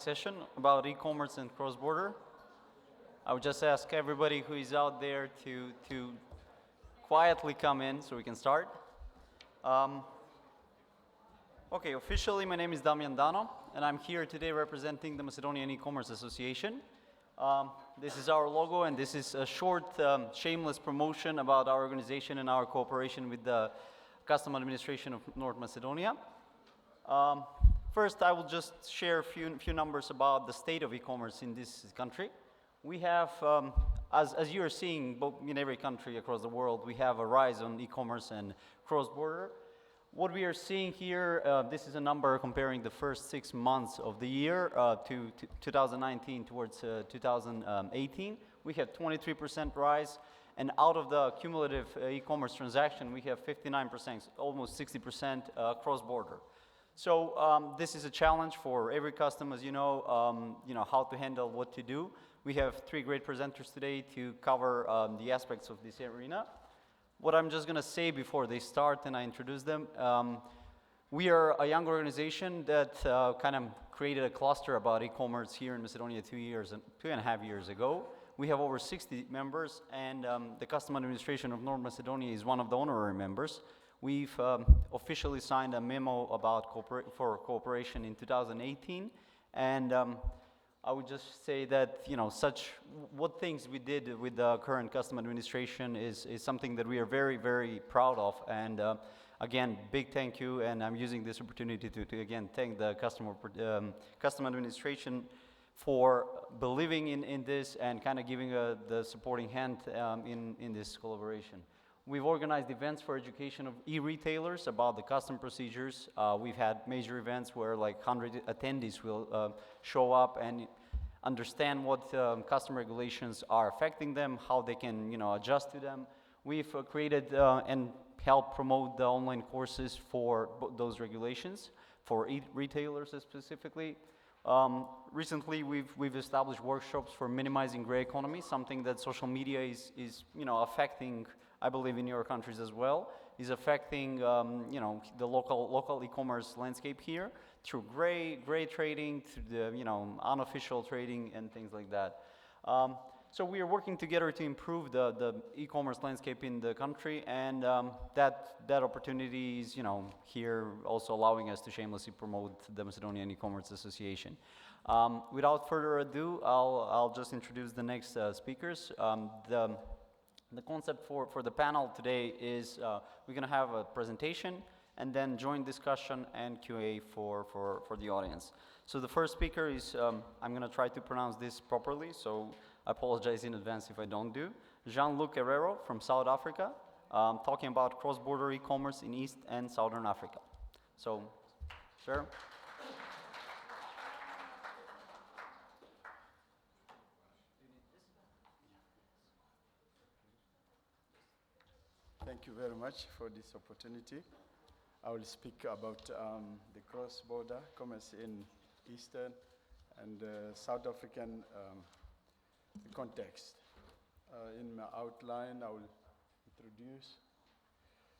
Session about e-commerce and cross-border. I would just ask everybody who is out there to quietly come in so we can start. Okay, officially my name is Damian Dano, and I'm here today representing the Macedonian E-Commerce Association. This is our logo, and this is a short, shameless promotion about our organization and our cooperation with the Custom Administration of North Macedonia. First, I will just share a few numbers about the state of e-commerce in this country. We have, as you are seeing in every country across the world, we have a rise on e-commerce and cross-border. What we are seeing here, this is a number comparing the first 6 months of the year to 2019 towards 2018. We have 23% rise, and out of the cumulative e-commerce transaction, we have 59%, almost 60% cross-border. So this is a challenge for every customer, as you know how to handle what to do. We have 3 great presenters today to cover the aspects of this arena. What I'm just going to say before they start and I introduce them, we are a young organization that kind of created a cluster about e-commerce here in Macedonia 2.5 years ago. We have over 60 members, and the Custom Administration of North Macedonia is one of the honorary members. We've officially signed a memo about cooperation in 2018, and I would just say that what things we did with the current custom administration is something that we are very, very proud of. And again, big thank you, and I'm using this opportunity to again thank the custom administration for believing in this and kind of giving the supporting hand in this collaboration. We've organized events for education of e-retailers about the custom procedures. We've had major events where like 100 attendees will show up and understand what custom regulations are affecting them, how they can adjust to them. We've created and helped promote the online courses for those regulations for e-retailers specifically. Recently, we've established workshops for minimizing gray economy, something that social media is affecting. I believe in your countries as well, is affecting the local e-commerce landscape here through gray trading, through the unofficial trading and things like that. So we are working together to improve the e-commerce landscape in the country, and that opportunity is here also allowing us to shamelessly promote the Macedonian E-Commerce Association. Without further ado, I'll just introduce the next speakers. The concept for the panel today is we're going to have a presentation and then joint discussion and Q&A for the audience. So the first speaker is, I'm going to try to pronounce this properly, so I apologize in advance if I don't do. Jean-Luc Herrero from South Africa, talking about cross-border e-commerce in East and Southern Africa. So, sir. Thank you very much for this opportunity. I will speak about the cross-border commerce in Eastern and South African context. In my outline, I will introduce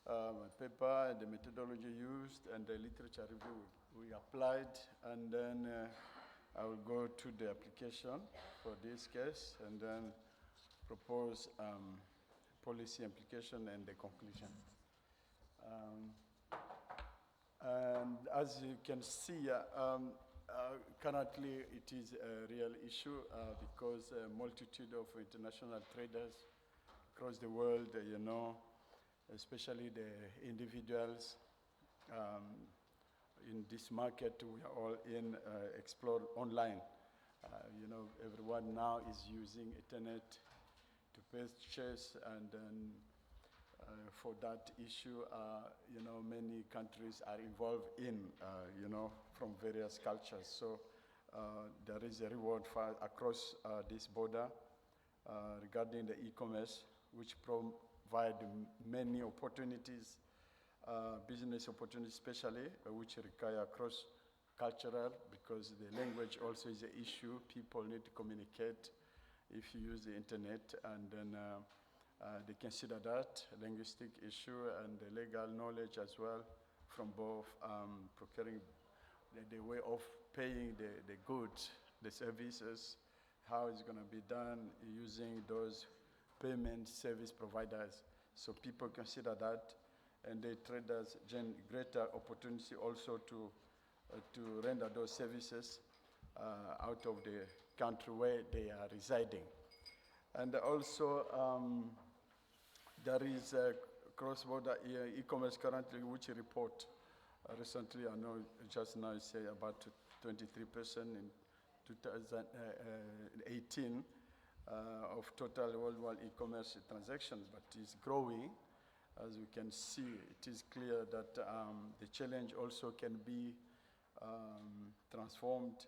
my paper, the methodology used, and the literature review we applied, and then I will go to the application for this case, and then propose policy implication and the conclusion. And as you can see, currently it is a real issue because a multitude of international traders across the world, especially the individuals in this market we are all in, explore online. Everyone now is using internet to purchase, and then for that issue, many countries are involved in, from various cultures. So there is a reward across this border regarding the e-commerce, which provide many opportunities, business opportunities especially, which require cross-cultural, because the language also is an issue. People need to communicate if you use the internet, and then they consider that linguistic issue and the legal knowledge as well from both procuring the way of paying the goods, the services, how it's going to be done using those payment service providers. So people consider that, and the traders gain greater opportunity also to render those services out of the country where they are residing. And also, there is a cross-border e-commerce currently, which report recently, I know just now you say about 23% in 2018 of total worldwide e-commerce transactions, but it's growing. As we can see, it is clear that the challenge also can be transformed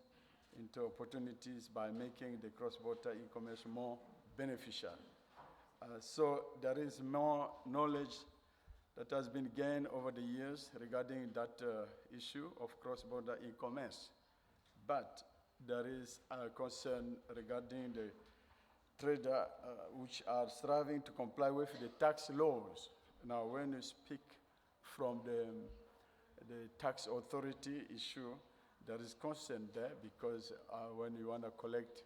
into opportunities by making the cross-border e-commerce more beneficial. So there is more knowledge that has been gained over the years regarding that issue of cross-border e-commerce. But there is a concern regarding the traders which are striving to comply with the tax laws. Now, when you speak from the tax authority issue, there is concern there because when you want to collect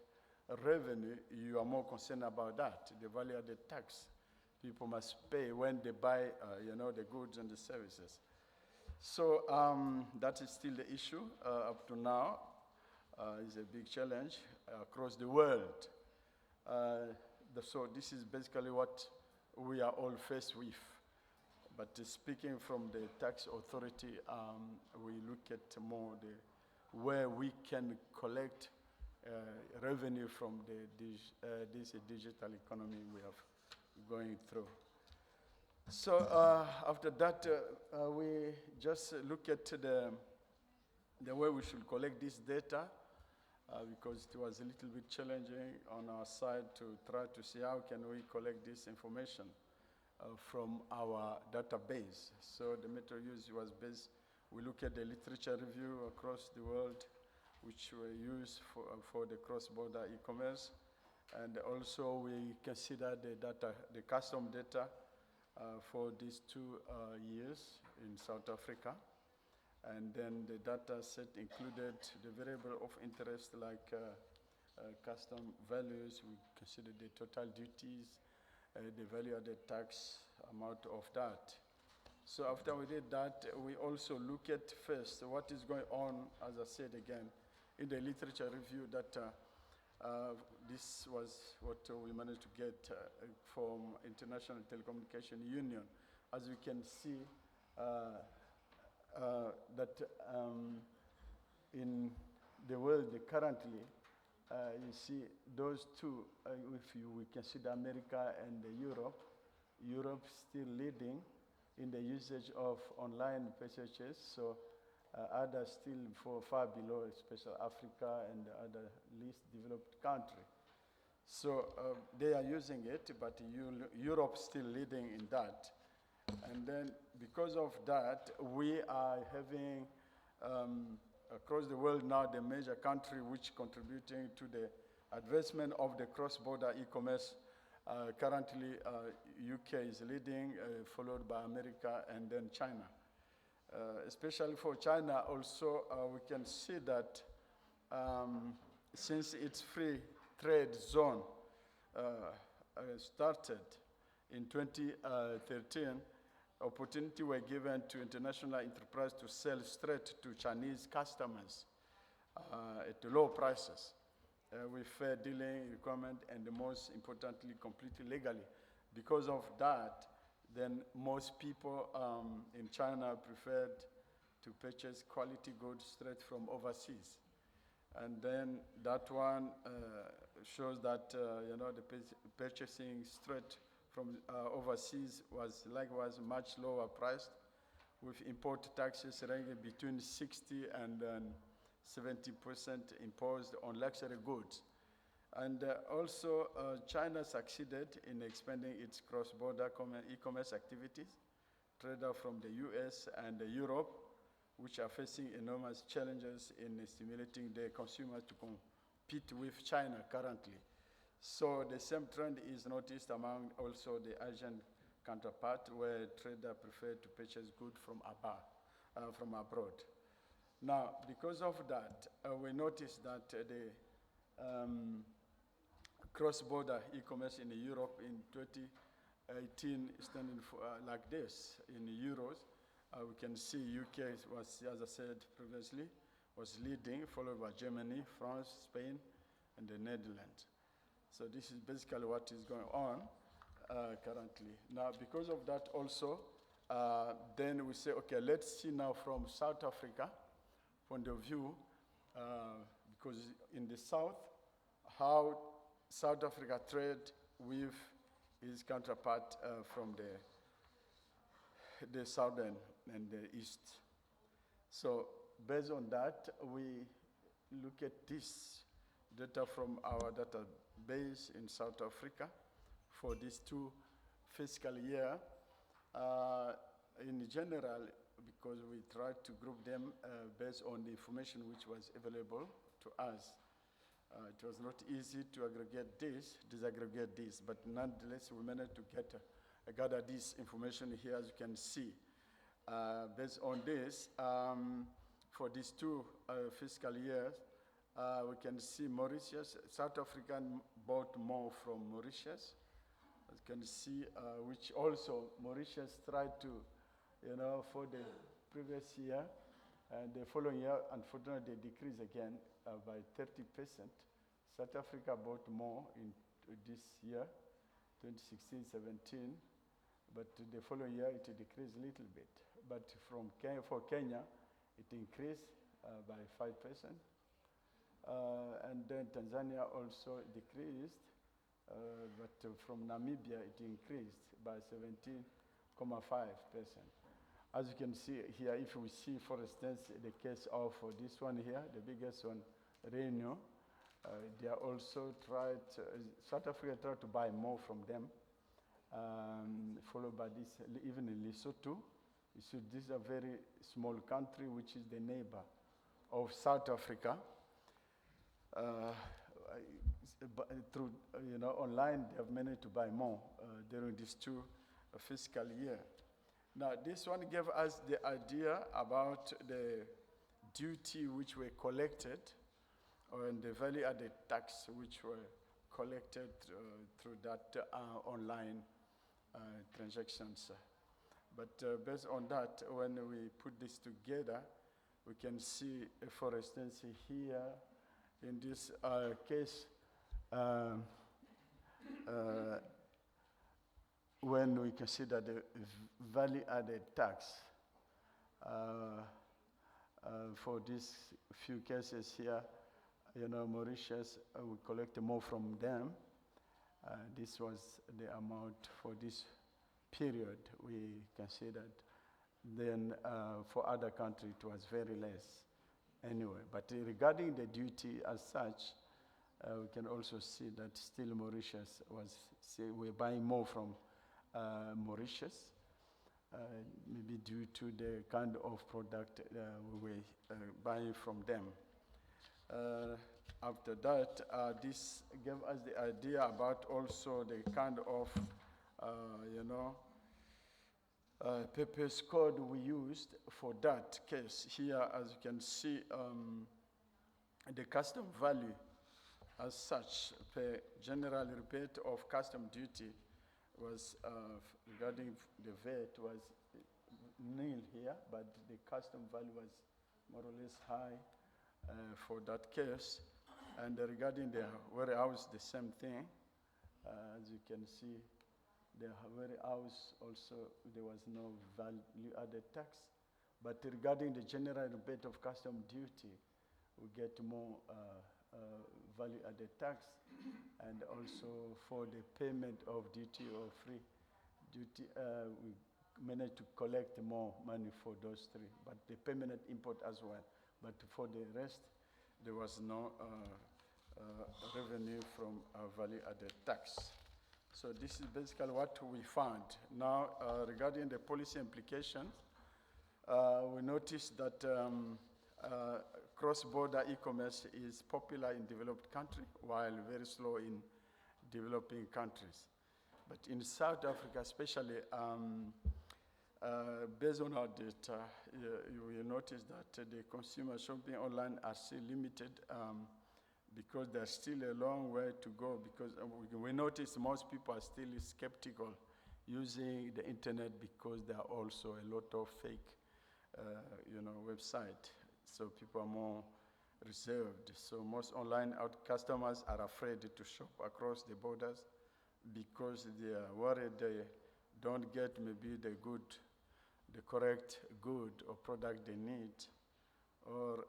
revenue, you are more concerned about that, the value-added tax people must pay when they buy, the goods and the services. So that is still the issue up to now. It's a big challenge across the world. So this is basically what we are all faced with. But speaking from the tax authority, we look at more where we can collect revenue from this digital economy we have going through. So after that, we just look at the way we should collect this data because it was a little bit challenging on our side to try to see how can we collect this information from our database. So the method used was based, we look at the literature review across the world which were used for the cross-border e-commerce. And also we consider the custom data for these 2 years in South Africa. And then the data set included the variable of interest like custom values. We consider the total duties, the value-added tax amount of that. So after we did that, we also look at first what is going on, as I said again, in the literature review that this was what we managed to get from International Telecommunication Union. As you can see, that in the world currently, you see those two, if we consider America and Europe still leading in the usage of online purchases, so others still far below, especially Africa and the other least developed country. So they are using it, but Europe still leading in that. And then because of that, we are having across the world now the major country which contributing to the advancement of the cross-border e-commerce. Currently, UK is leading, followed by America and then China. Especially for China also, we can see that since its free trade zone started in 2013, opportunity were given to international enterprise to sell straight to Chinese customers at low prices with fair dealing requirement and most importantly, completely legally. Because of that, then most people in China preferred to purchase quality goods straight from overseas. And then that one shows that the purchasing straight from overseas was likewise much lower priced, with import taxes ranging between 60 and 70% imposed on luxury goods. And also, China succeeded in expanding its cross-border e-commerce activities. Traders from the US and Europe, which are facing enormous challenges in stimulating their consumers to compete with China currently. So the same trend is noticed among also the Asian counterpart, where traders prefer to purchase goods from abroad. Now, because of that, we noticed that the cross-border e-commerce in Europe in 2018 is standing for, like this in euros. We can see UK was, as I said previously, was leading, followed by Germany, France, Spain, and the Netherlands. So this is basically what is going on currently. Now, because of that also, then we say, okay, let's see now from South Africa point of view, because in the south, how South Africa trade with its counterpart from the southern and the east. So based on that, we look at this data from our database in South Africa for these 2 fiscal year. In general, because we tried to group them based on the information which was available to us. It was not easy to aggregate this, disaggregate this, but nonetheless we managed to gather this information here, as you can see. Based on this, for these 2 fiscal years, we can see Mauritius, South Africa bought more from Mauritius. As you can see, which also Mauritius tried to, for the previous year, and the following year, unfortunately, they decreased again by 30%. South Africa bought more in this year, 2016-17, but the following year it decreased a little bit. But for Kenya, it increased by 5%. And then Tanzania also decreased, but from Namibia it increased by 17.5%. As you can see here, if we see, for instance, the case of this one here, the biggest one, Réunion, they are also South Africa tried to buy more from them, followed by this, even in Lesotho. This is a very small country, which is the neighbor of South Africa. Through, online, they have managed to buy more during these 2 fiscal year. Now, this one gave us the idea about the duty which were collected and the value-added tax which were collected through that online transactions. But based on that, when we put this together, we can see, for instance, here in this case, when we consider the value-added tax for these few cases here, Mauritius, we collect more from them. This was the amount for this period we considered. Then for other countries, it was very less anyway. But regarding the duty as such, we can also see that still Mauritius we're buying more from Mauritius, maybe due to the kind of product we were buying from them. After that, this gave us the idea about also the kind of, purpose code we used for that case. Here, as you can see, the custom value as such per general rebate of custom duty was, regarding the VAT, was nil here, but the custom value was more or less high for that case. And regarding the warehouse, the same thing. As you can see, the warehouse also, there was no value-added tax. But regarding the general rebate of custom duty, we get more value-added tax. And also for the payment of duty or free duty, we managed to collect more money for those 3, but the permanent import as well. But for the rest, there was no revenue from value-added tax. So this is basically what we found. Now, regarding the policy implications, we noticed that cross-border e-commerce is popular in developed countries, while very slow in developing countries. But in South Africa especially, Based on our data, you will notice that the consumer shopping online are still limited because there's still a long way to go, because we notice most people are still skeptical using the internet because there are also a lot of fake website. So people are more reserved. So most online customers are afraid to shop across the borders because they are worried they don't get maybe the correct good or product they need, or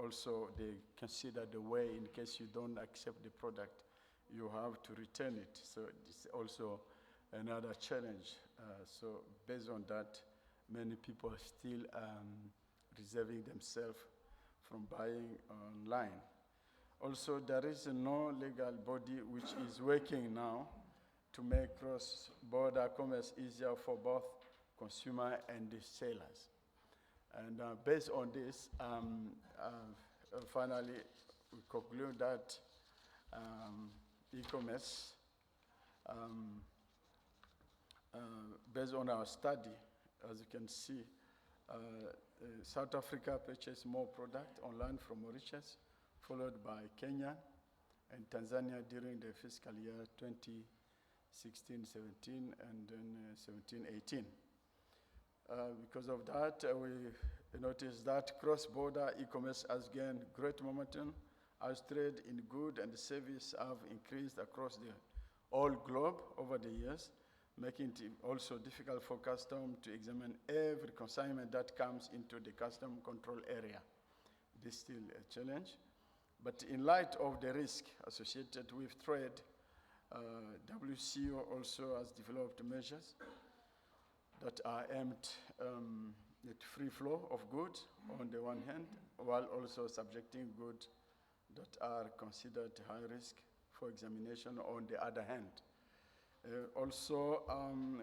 also they consider the way in case you don't accept the product, you have to return it. So it's also another challenge. So based on that, many people are still reserving themselves from buying online. Also, there is no legal body which is working now to make cross-border commerce easier for both consumer and the sellers. And based on this, finally, we conclude that e-commerce, based on our study, as you can see, South Africa purchased more product online from Mauritius, followed by Kenya and Tanzania during the fiscal year 2016-17 and then 17-18. Because of that, we noticed that cross-border e-commerce has gained great momentum as trade in goods and service have increased across the whole globe over the years, making it also difficult for customs to examine every consignment that comes into the custom control area. This is still a challenge. But in light of the risk associated with trade, WCO also has developed measures that are aimed at free flow of goods on the one hand, while also subjecting goods that are considered high risk for examination on the other hand. Also,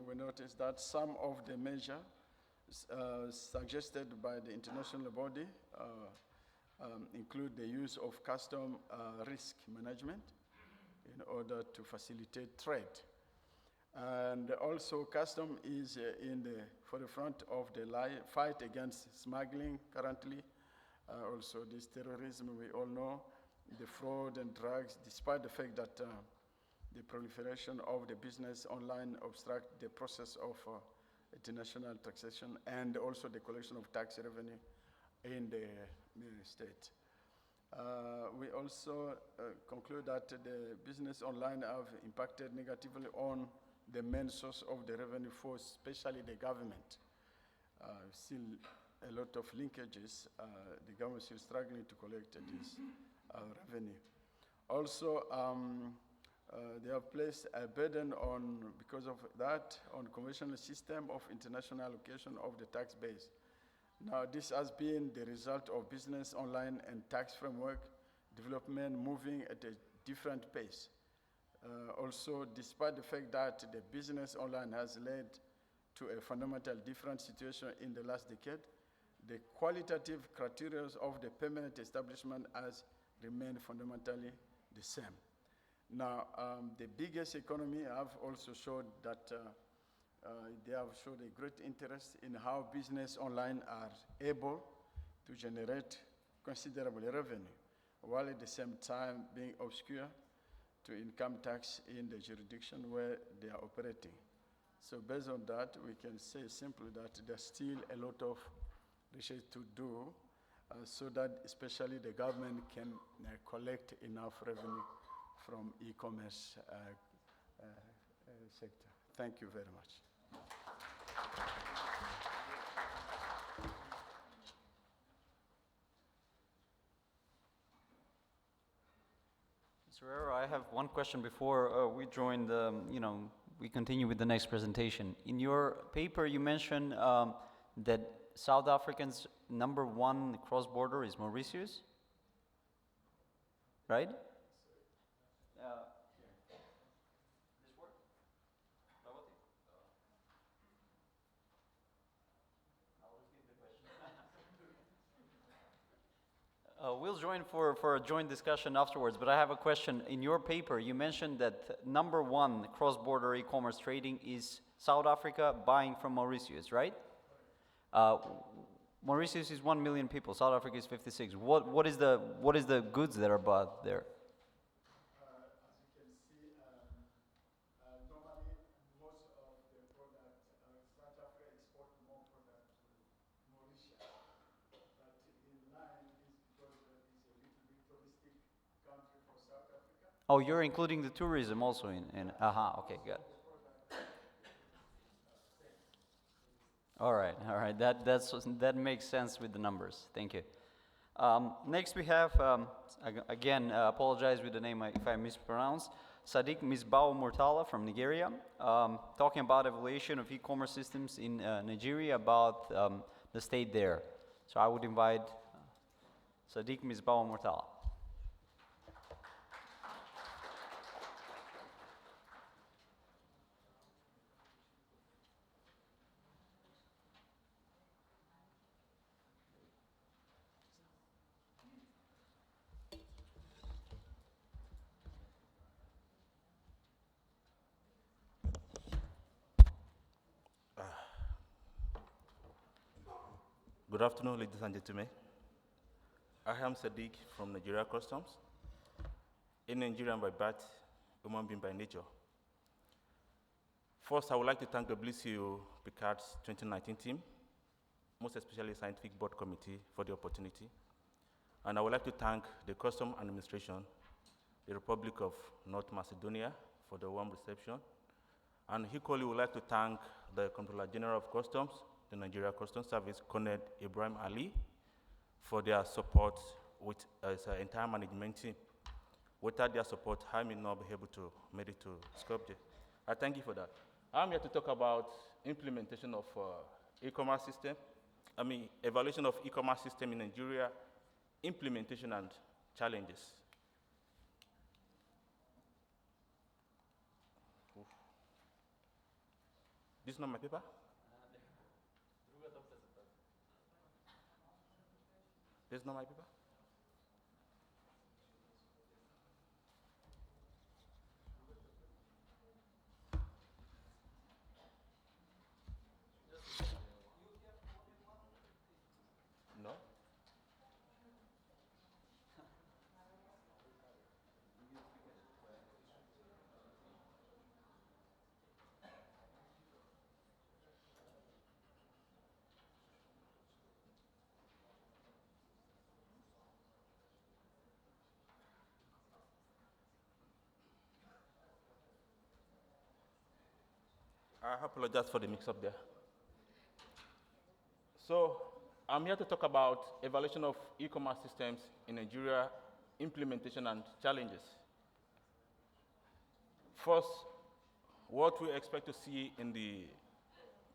we noticed that some of the measures suggested by the international body include the use of custom risk management in order to facilitate trade. And also, custom is in the forefront of the fight against smuggling currently. Also, this terrorism, we all know, the fraud and drugs, despite the fact that the proliferation of the business online obstruct the process of international taxation and also the collection of tax revenue in the state. We also conclude that the business online have impacted negatively on the main source of the revenue for especially the government. Still a lot of linkages. The government is still struggling to collect this revenue. Also, they have placed a burden on, because of that, on conventional system of international allocation of the tax base. Now, this has been the result of business online and tax framework development moving at a different pace. Also, despite the fact that the business online has led to a fundamental different situation in the last decade, the qualitative criteria of the permanent establishment has remained fundamentally the same. Now, the biggest economy have also showed that they have showed a great interest in how business online are able to generate considerable revenue, while at the same time being obscure to income tax in the jurisdiction where they are operating. So based on that, we can say simply that there's still a lot of research to do so that especially the government can collect enough revenue from e-commerce sector. Thank you very much. Mr. Herrera, I have one question before we join the, we continue with the next presentation. In your paper, you mentioned that South Africa's #1 cross-border is Mauritius, right? This work? I'll repeat the question. We'll join for a joint discussion afterwards, but I have a question. In your paper, you mentioned that number one cross-border e-commerce trading is South Africa buying from Mauritius, right? Mauritius is 1 million people. South Africa is 56. What is the goods that are bought there? As you can see, normally most of the product, South Africa export more product to Mauritius. But in line is because it's a little bit touristic country for South Africa. Oh, you're including the tourism also in okay, good. All right, that makes sense with the numbers. Thank you. Next we have, again, apologize with the name if I mispronounce, Sadiq Misbao Murtala from Nigeria, talking about evaluation of e-commerce systems in Nigeria, about the state there. So I would invite Sadiq Misbao Murtala. Good afternoon, ladies and gentlemen. I am Sadiq from Nigeria Customs. A Nigerian by birth, human being by nature. First, I would like to thank the WCO PICARD's 2019 team, most especially Scientific Board Committee, for the opportunity. And I would like to thank the Customs Administration, the Republic of North Macedonia, for the warm reception. And equally, we would like to thank the Comptroller General of Customs, the Nigeria Customs Service, Colonel Ibrahim Ali, for their support with his entire management team. Without their support, I may not be able to make it to Skopje. I thank you for that. I'm here to talk about implementation of e-commerce system. Evaluation of e-commerce system in Nigeria, implementation and challenges. Oof. This is not my paper? This is not my paper? No? I apologize for the mix-up there. So, I'm here to talk about evaluation of e-commerce systems in Nigeria, implementation and challenges. First, what we expect to see in the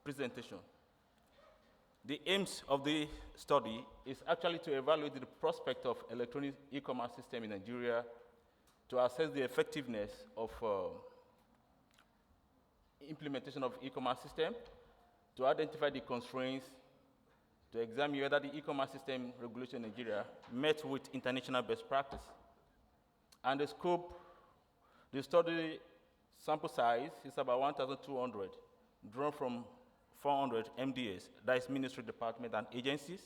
presentation. The aims of the study is actually to evaluate the prospect of electronic e-commerce system in Nigeria, to assess the effectiveness of implementation of e-commerce system, to identify the constraints, to examine whether the e-commerce system regulation in Nigeria met with international best practice. And the scope, the study sample size is about 1,200, drawn from 400 MDAs, that is ministry, department, and agencies,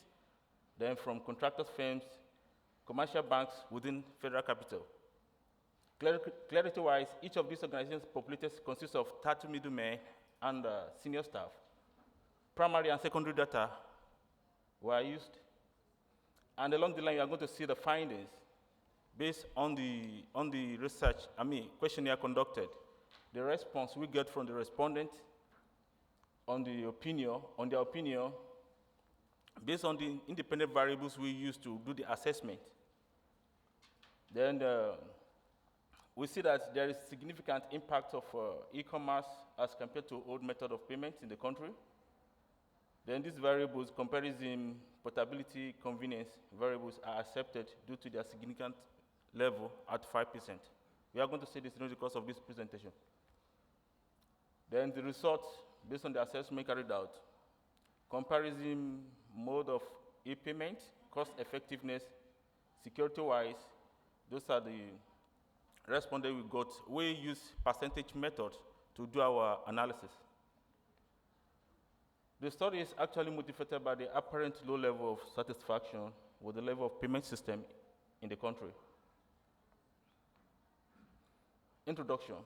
then from contractors, firms, commercial banks within federal capital. Clarity-wise, each of these organizations populated consists of 30 middlemen and senior staff. Primary and secondary data were used. And along the line, you are going to see the findings based on the research, questionnaire conducted, the response we get from the respondent on their opinion, based on the independent variables we use to do the assessment. Then we see that there is significant impact of e-commerce as compared to old method of payment in the country. Then these variables, comparison, portability, convenience variables are accepted due to their significant level at 5%. We are going to see this during the course of this presentation. Then the results, based on the assessment carried out, comparison mode of e-payment, cost effectiveness, Security-wise, those are the responses we got. We use percentage method to do our analysis. The study is actually motivated by the apparent low level of satisfaction with the level of payment system in the country. Introduction.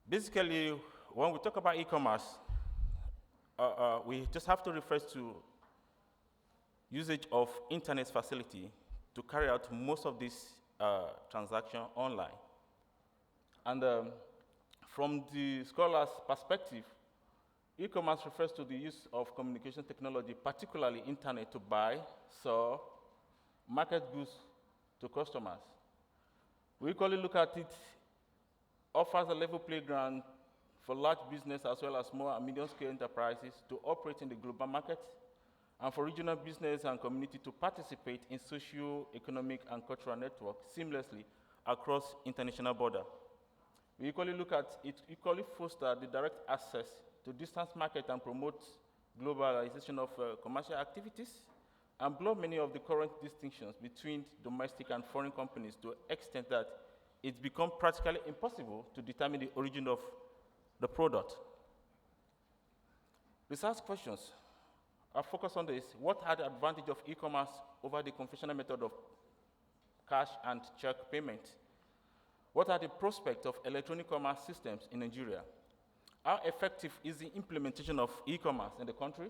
Basically, when we talk about e-commerce, we just have to refer to usage of internet facility to carry out most of this transaction online. And from the scholar's perspective, e-commerce refers to the use of communication technology, particularly internet, to buy, sell, market goods to customers. We equally look at it offers a level playground for large business as well as small and medium-scale enterprises to operate in the global market, and for regional business and community to participate in socio-economic and cultural networks seamlessly across international borders. We equally look at it equally foster the direct access to distance market and promote globalization of commercial activities, and blur many of the current distinctions between domestic and foreign companies to the extent that it's become practically impossible to determine the origin of the product. Research questions are focused on this. What are the advantages of e-commerce over the conventional method of cash and check payment? What are the prospects of electronic commerce systems in Nigeria? How effective is the implementation of e-commerce in the country?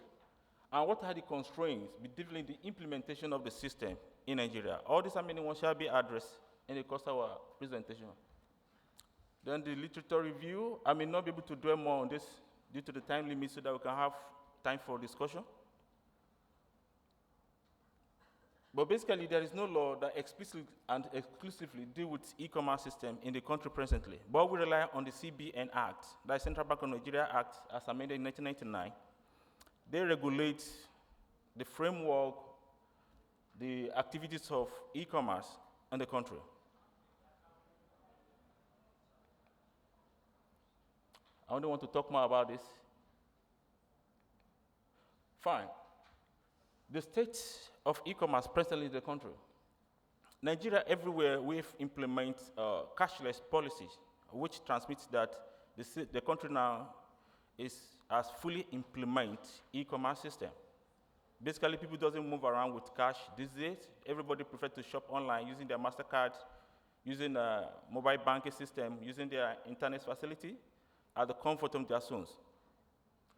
And what are the constraints between the implementation of the system in Nigeria? All these and many ones shall be addressed in the course of our presentation. Then the literature review. I may not be able to dwell more on this due to the time limit so that we can have time for discussion. But basically, there is no law that explicitly and exclusively deal with e-commerce system in the country presently. But we rely on the CBN Act, the Central Bank of Nigeria Act, as amended in 1999. They regulate the framework, the activities of e-commerce in the country. I only want to talk more about this. Fine. The state of e-commerce presently in the country. Nigeria, everywhere we've implement cashless policies, which transmits that the country now has fully implement e-commerce system. Basically, people doesn't move around with cash these days. Everybody prefer to shop online using their MasterCard, using a mobile banking system, using their internet facility at the comfort of their zones.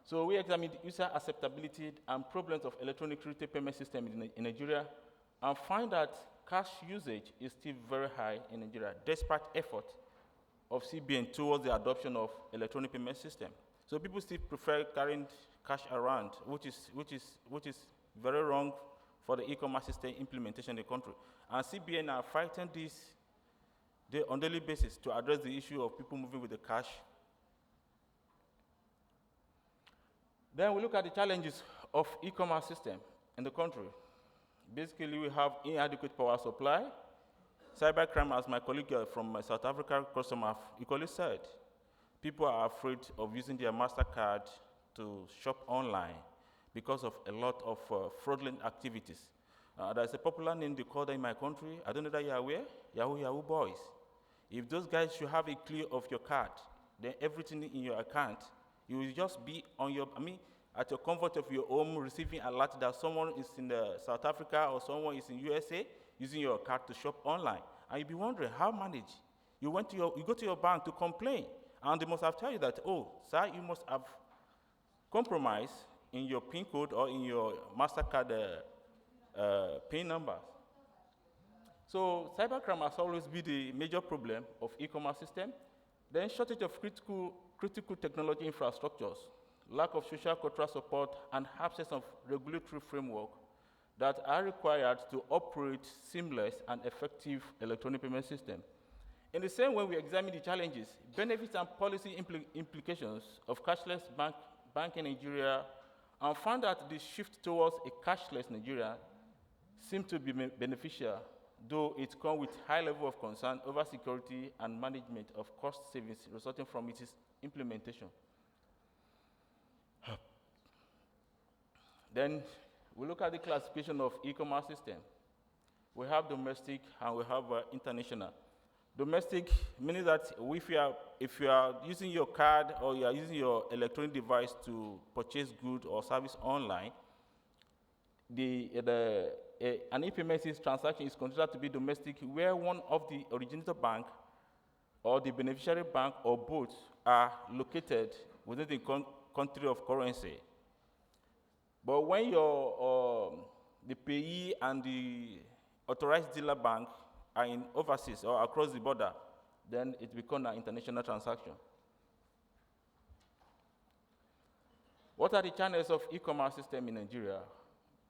So we examined user acceptability and problems of electronic retail payment system in Nigeria, and find that cash usage is still very high in Nigeria, despite effort of CBN towards the adoption of electronic payment system. So people still prefer carrying cash around, which is very wrong for the e-commerce system implementation in the country. And CBN are fighting this on a daily basis to address the issue of people moving with the cash. Then we look at the challenges of e-commerce system in the country. Basically, we have inadequate power supply. Cybercrime, as my colleague from South Africa customer equally said, people are afraid of using their MasterCard to shop online because of a lot of fraudulent activities. There's a popular name they call that in my country. I don't know that you're aware, Yahoo boys. If those guys should have a clear of your card, then everything in your account, you will just be on your, at your comfort of your home, receiving a alert that someone is in South Africa or someone is in USA using your card to shop online. And you'll be wondering, how manage? You go to your bank to complain, and they must have told you that, oh, sir, you must have compromised in your PIN code or in your MasterCard PIN numbers. So cybercrime has always been the major problem of e-commerce system. Then shortage of critical technology infrastructures, lack of social cultural support, and absence of regulatory framework that are required to operate seamless and effective electronic payment system. In the same way, we examine the challenges, benefits, and policy implications of cashless banking in Nigeria, and found that the shift towards a cashless Nigeria seemed to be beneficial, though it comes with high level of concern over security and management of cost savings resulting from its implementation. Then we look at the classification of e-commerce system. We have domestic and we have international. Domestic meaning that if you are using your card or you are using your electronic device to purchase goods or service online, an e-payment transaction is considered to be domestic where one of the originator bank or the beneficiary bank or both are located within the country of currency. But when the payee and the authorized dealer bank are in overseas or across the border, then it becomes an international transaction. What are the channels of e-commerce system in Nigeria?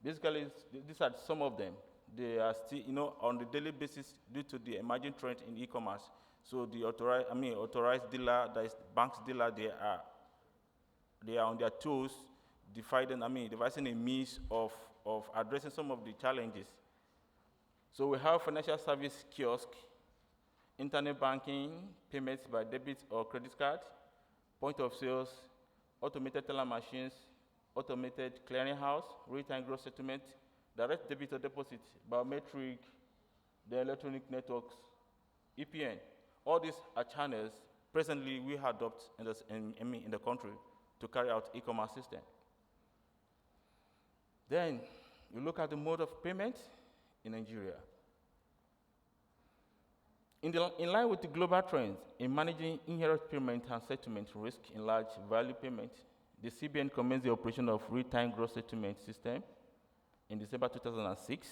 Basically, these are some of them. They are still, on the daily basis due to the emerging trend in e-commerce. So the authorized dealer, that is banks dealer, they are on their toes, devising a means of addressing some of the challenges. So we have financial service kiosk, internet banking, payments by debit or credit card, point of sales, automated teller machines, automated clearinghouse, real-time gross settlement, direct debit or deposit, biometric, the electronic networks, EPN. All these are channels presently we adopt in the country to carry out e-commerce system. Then you look at the mode of payment in Nigeria. In line with the global trends in managing inherent payment and settlement risk in large value payment, the CBN commenced the operation of real-time gross settlement system in December 2006.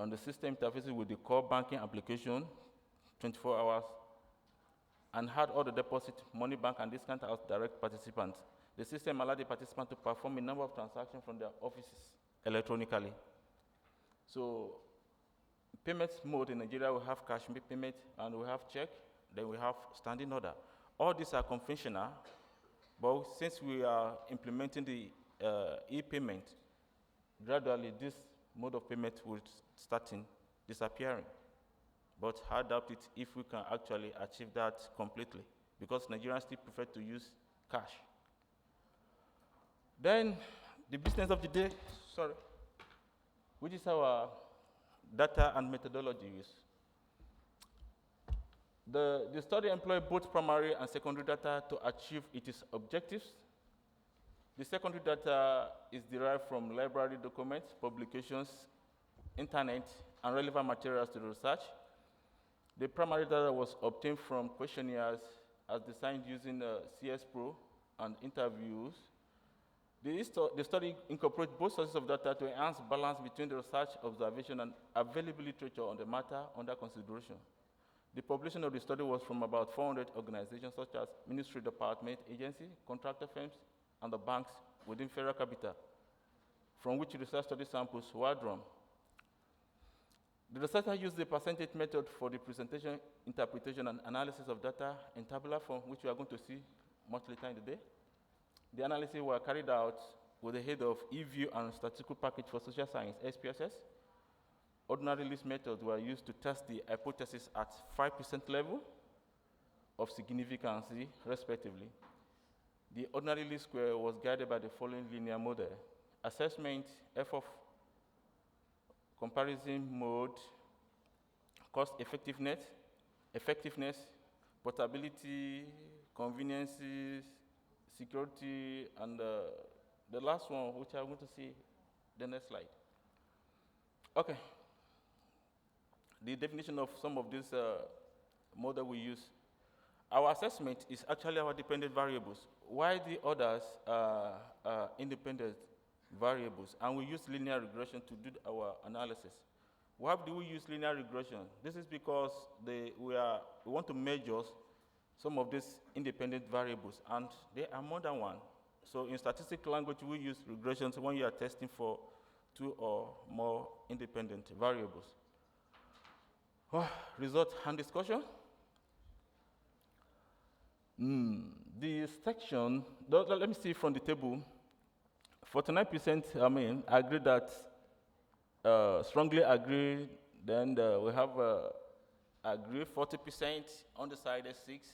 The system interfaces with the core banking application 24 hours and had all the deposit, money bank, and discount house direct participants. The system allowed the participants to perform a number of transactions from their offices electronically. So, payments mode in Nigeria, we have cash payment, and we have check, then we have standing order. All these are conventional, but since we are implementing the e-payment, gradually this mode of payment will start disappearing. But I doubt it if we can actually achieve that completely, because Nigerians still prefer to use cash. Then, the business of the day, which is our data and methodology use. The study employed both primary and secondary data to achieve its objectives. The secondary data is derived from library documents, publications, internet, and relevant materials to the research. The primary data was obtained from questionnaires as designed using CS Pro and interviews. The study incorporates both sources of data to enhance balance between the research, observation, and available literature on the matter under consideration. The population of the study was from about 400 organizations such as ministry, department, agency, contractor firms, and the banks within federal capital, from which research study samples were drawn. The researcher used the percentage method for the presentation, interpretation, and analysis of data in tabular form, which we are going to see much later in the day. The analysis were carried out with the head of eView and Statistical Package for Social Science, SPSS. Ordinary list methods were used to test the hypothesis at 5% level of significance, respectively. The ordinary least square was guided by the following linear model: assessment, F of comparison mode, cost effectiveness, portability, conveniences, security, and the last one, which I'm going to see the next slide. Okay. The definition of some of these models we use. Our assessment is actually our dependent variables, while the others are independent variables, and we use linear regression to do our analysis. Why do we use linear regression? This is because we want to measure some of these independent variables, and there are more than one. So in statistical language, we use regressions when you are testing for 2 or more independent variables. Result and discussion. The section, let me see from the table. 49% agree that, strongly agree. Then we have agree 40%, undecided 6.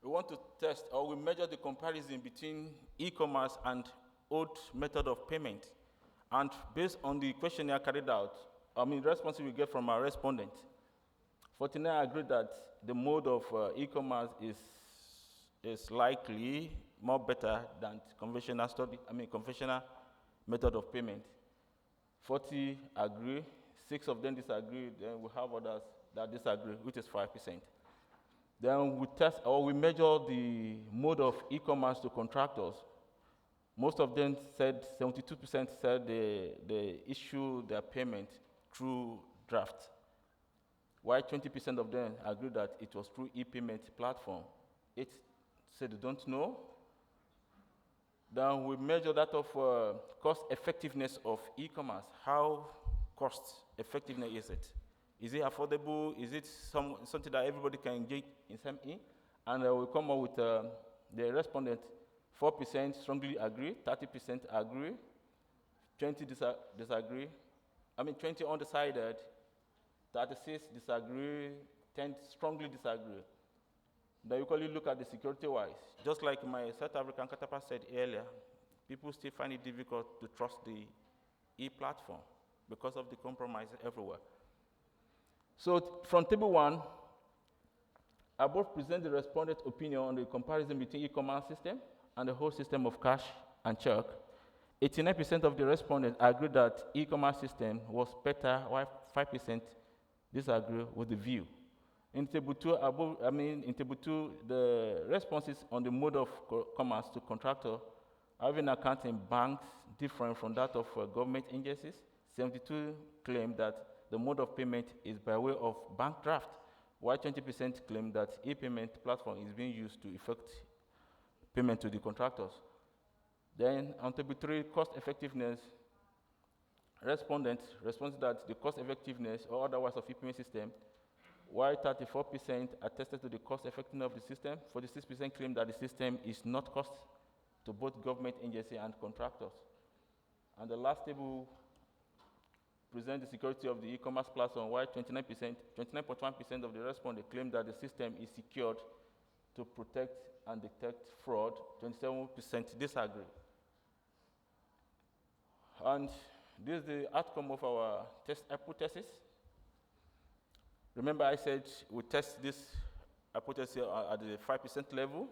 We want to test or we measure the comparison between e-commerce and old method of payment. And based on the questionnaire carried out, responses we get from our respondents. 49 agree that the mode of e-commerce is likely more better than conventional method of payment. 40 agree, 6 of them disagree, then we have others that disagree, which is 5%. Then we measure the mode of e-commerce to contractors. Most of them said, 72% said they issue their payment through draft, while 20% of them agreed that it was through e-payment platform. 8 said they don't know. Then we measure that of cost effectiveness of e-commerce. How cost effectiveness is it? Is it affordable? Is it something that everybody can engage in? And we come up with the respondent, 4% strongly agree, 30% agree, 20 disagree. 20 undecided, 36 disagree, 10 strongly disagree. Then you equally look at the security-wise. Just like my South African counterpart said earlier, people still find it difficult to trust the e-platform because of the compromises everywhere. So from table 1, I both present the respondent's opinion on the comparison between e-commerce system and the whole system of cash and check. 89% of the respondents agreed that e-commerce system was better, while 5% disagree with the view. In table 2, the responses on the mode of commerce to contractor have an account in banks different from that of government agencies. 72 claim that the mode of payment is by way of bank draft, while 20% claim that e-payment platform is being used to effect payment to the contractors. Then on table 3, cost effectiveness, respondents responded that the cost effectiveness or otherwise of e-payment system, while 34% attested to the cost effectiveness of the system, 46% claim that the system is not cost to both government agency and contractors. And the last table presents the security of the e-commerce platform, while 29.1% of the respondents claim that the system is secured to protect and detect fraud. 27% disagree. And this is the outcome of our test hypothesis. Remember I said we test this hypothesis at the 5% level.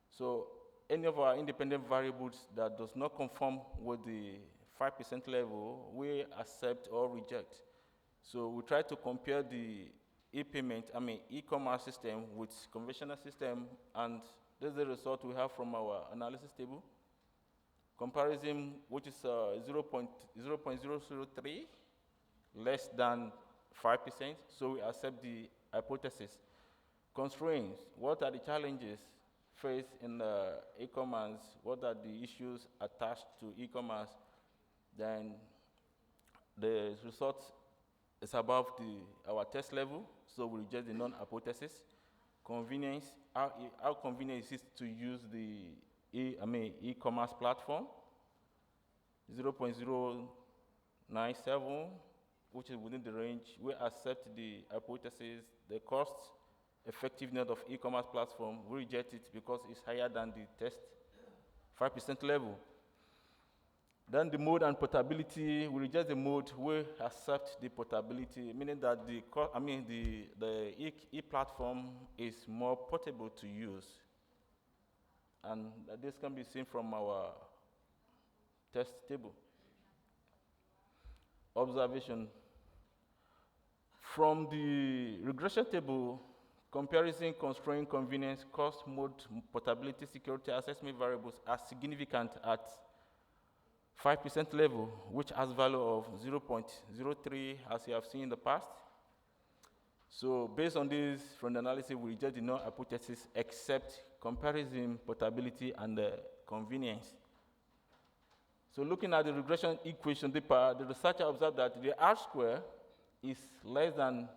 So any of our independent variables that does not conform with the 5% level, we accept or reject. So we try to compare the e-commerce system with conventional system, and this is the result we have from our analysis table. Comparison, which is 0.003, less than 5%, so we accept the hypothesis. Constraints, what are the challenges faced in e-commerce? What are the issues attached to e-commerce? Then the result is above our test level, so we reject the non-hypothesis. Convenience, how convenient is it to use the e-commerce platform? 0.097, which is within the range. We accept the hypothesis. The cost effectiveness of e-commerce platform, we reject it because it's higher than the test 5% level. Then the mode and portability, we reject the mode, we accept the portability, meaning that the e-platform is more portable to use. And this can be seen from our test table. Observation. From the regression table, comparison, constraint, convenience, cost, mode, portability, security, assessment variables are significant at 5% level, which has value of 0.03, as you have seen in the past. So based on this, from the analysis, we reject the null hypothesis except comparison, portability, and convenience. So looking at the regression equation deeper, the researcher observed that the R square is less than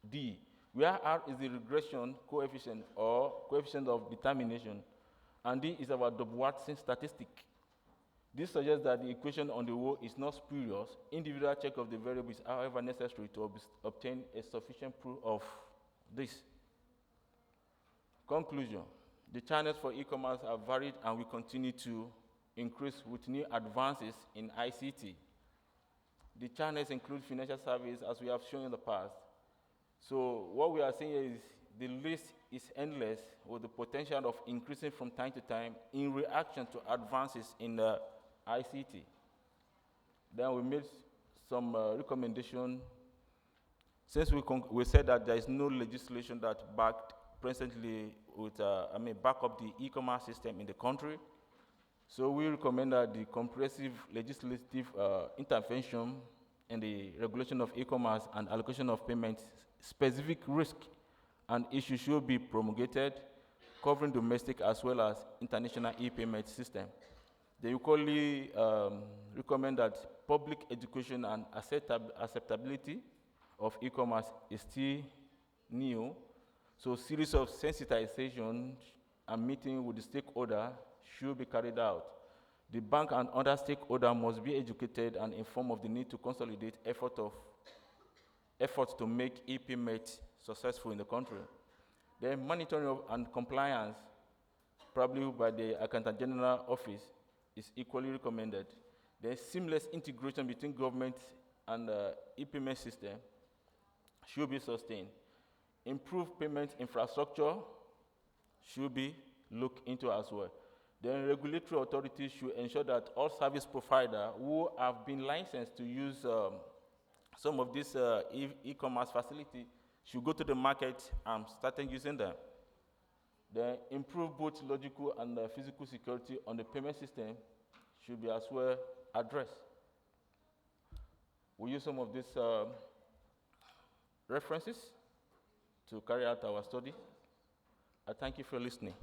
D, where R is the regression coefficient or coefficient of determination, and D is our Watson statistic. This suggests that the equation on the whole is not spurious. Individual check of the variable is, however, necessary to obtain a sufficient proof of this. Conclusion. The channels for e-commerce are varied and will continue to increase with new advances in ICT. The channels include financial service, as we have shown in the past. So what we are saying is the list is endless, with the potential of increasing from time to time in reaction to advances in the ICT. Then we made some recommendation. Since we said that there is no legislation that backed presently with, back up the e-commerce system in the country, so we recommend that the comprehensive legislative intervention in the regulation of e-commerce and allocation of payments, specific risk and issues should be promulgated, covering domestic as well as international e-payment system. They equally recommend that public education and acceptability of e-commerce is still new, so series of sensitization and meeting with the stakeholder should be carried out. The bank and other stakeholders must be educated and informed of the need to consolidate efforts to make e-payment successful in the country. Then monitoring and compliance, probably by the Accountant General Office, is equally recommended. Then seamless integration between government and e-payment system should be sustained. Improved payment infrastructure should be looked into as well. Then regulatory authorities should ensure that all service providers who have been licensed to use some of these e-commerce facilities should go to the market and start using them. Then improve both logical and physical security on the payment system should be as well addressed. We use some of these references to carry out our study. I thank you for listening.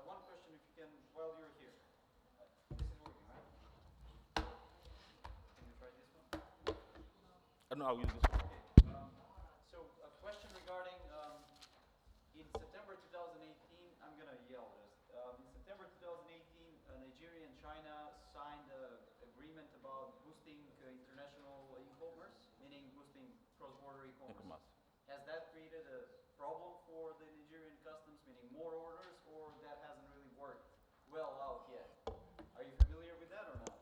One question, if you can, while you're here. This is working, right? Can you try this one? No, I'll use this one. So a question regarding, in September 2018, I'm going to yell this. In September 2018, Nigeria and China signed an agreement about boosting international e-commerce, meaning boosting cross-border e-commerce. Has that created a problem for the Nigerian customs, meaning more orders, or that hasn't really worked well out yet? Are you familiar with that or not?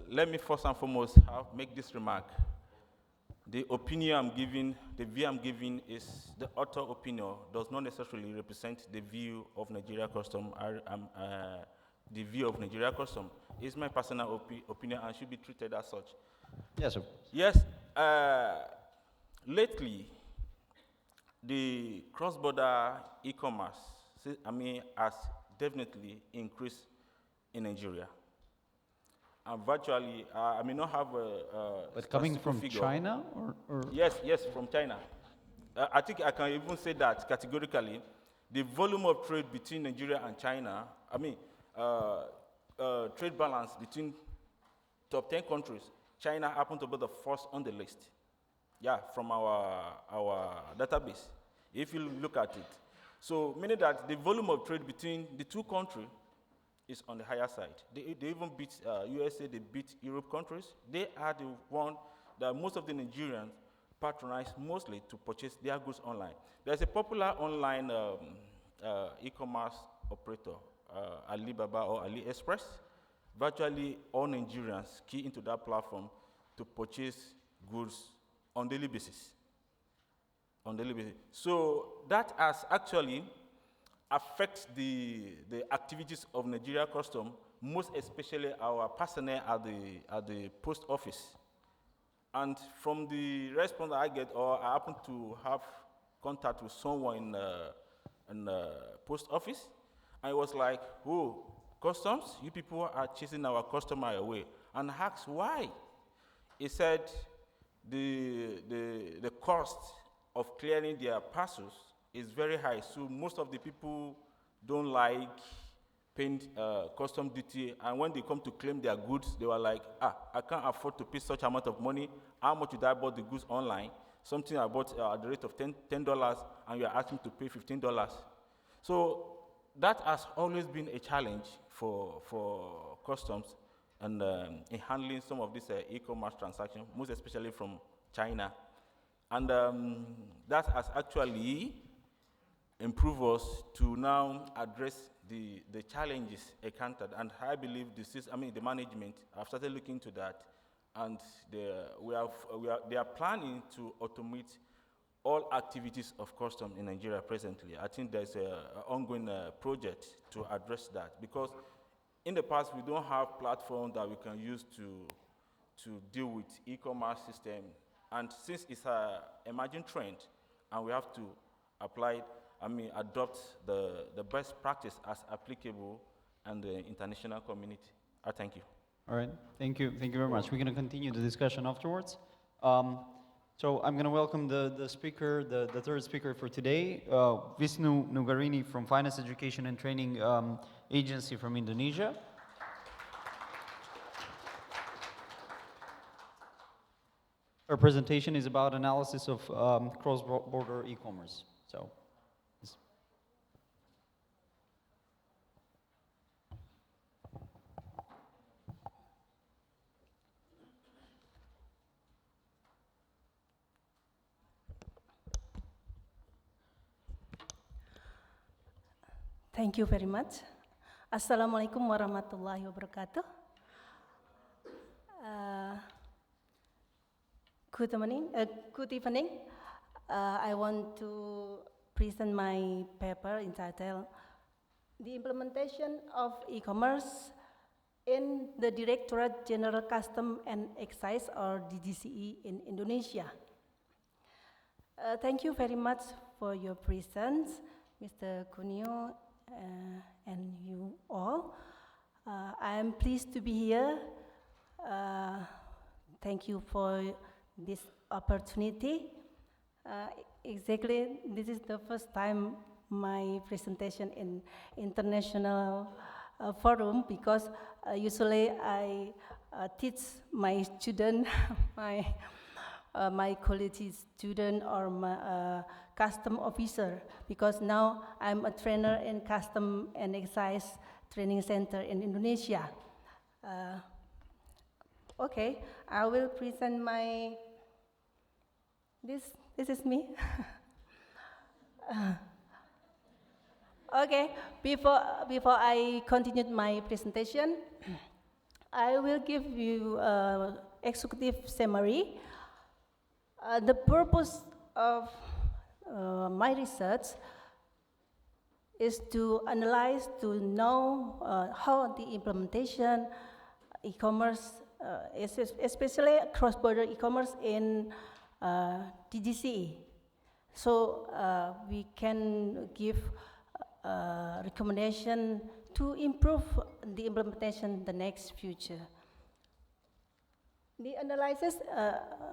Let me first and foremost make this remark. The opinion I'm giving, the view I'm giving is the author opinion does not necessarily represent the view of Nigeria Custom. The view of Nigeria Custom is my personal opinion and should be treated as such. Yes, sir. Yes, lately, the cross-border e-commerce, has definitely increased in Nigeria. And virtually, I may not have a But coming from figure. China or? Yes, from China. I think I can even say that categorically. The volume of trade between Nigeria and China, trade balance between top 10 countries, China happened to be the first on the list. Yeah, from our database, if you look at it. So, meaning that the volume of trade between the two countries is on the higher side. They even beat USA, they beat Europe countries. They are the one that most of the Nigerians patronize mostly to purchase their goods online. There's a popular online e-commerce operator, Alibaba or AliExpress. Virtually all Nigerians key into that platform to purchase goods on daily basis. So that has actually affects the activities of Nigeria Custom, most especially our personnel at the post office. And from the response I get, or I happen to have contact with someone in the post office, I was like, oh, customs, you people are chasing our customer away. And I asked why. He said the cost of clearing their parcels is very high, so most of the people don't like paying custom duty, and when they come to claim their goods, they were like, I can't afford to pay such amount of money. How much did I buy the goods online? Something I bought at the rate of $10, and you are asking to pay $15. So that has always been a challenge for customs and in handling some of these e-commerce transactions, most especially from China. And that has actually improved us to now address the challenges encountered, and I believe the management have started looking to that, and they are planning to automate all activities of custom in Nigeria presently. I think there's an ongoing project to address that, because in the past we don't have platforms that we can use to deal with e-commerce system, and since it's an emerging trend, and we have to adopt the best practice as applicable in the international community. I thank you. All right, thank you very much. We're going to continue the discussion afterwards. So I'm going to welcome the speaker, the third speaker for today, Visnu Nugarini from Finance Education and Training Agency from Indonesia. Her presentation is about analysis of cross-border e-commerce. So. Thank you very much. Assalamualaikum warahmatullahi wabarakatuh. Good evening. I want to present my paper entitled The Implementation of E-Commerce in the Directorate General Custom and Excise, or DGCE, in Indonesia. Thank you very much for your presence, Mr. Kunio, and you all. I am pleased to be here. Thank you for this opportunity. Exactly, this is the first time my presentation in international forum, because usually I teach my student, my college student, or my custom officer, because now I'm a trainer in Custom and Excise Training Center in Indonesia. Okay, I will present my, this is me. Okay, before I continue my presentation, I will give you an executive summary. The purpose of my research is to analyze, to know how the implementation e-commerce, especially cross-border e-commerce in DGCE. So we can give recommendation to improve the implementation in the next future. The analysis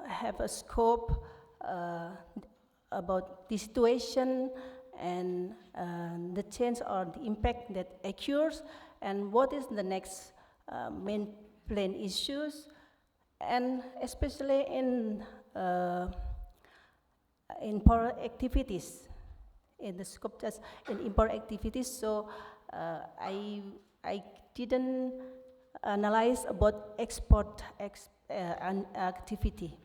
have a scope about the situation and the change or the impact that occurs, and what is the next main plan issues, and especially in import activities, in the scope just in import activities. So I didn't analyze about export activity.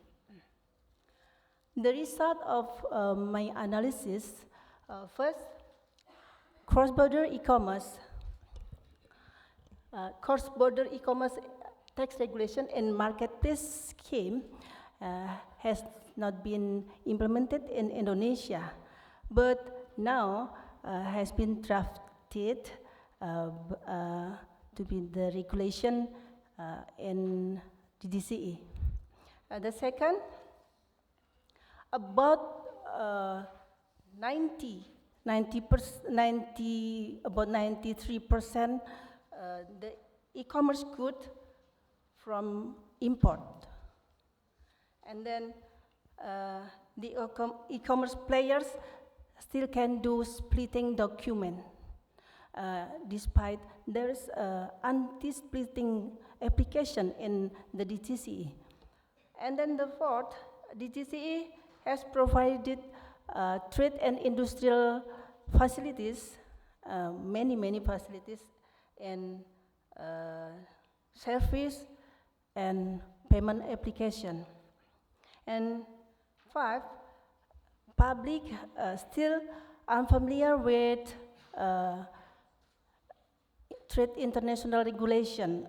The result of my analysis, first, cross-border e-commerce. Cross-border e-commerce tax regulation and marketplace scheme has not been implemented in Indonesia, but now has been drafted to be the regulation in the DCE. The second, about 93% the e-commerce good from import. And then the e-commerce players still can do splitting document, despite there is anti-splitting application in the DGCE. And then the fourth, DGCE has provided trade and industrial facilities, many facilities in service and payment application. And five, public still unfamiliar with trade international regulation,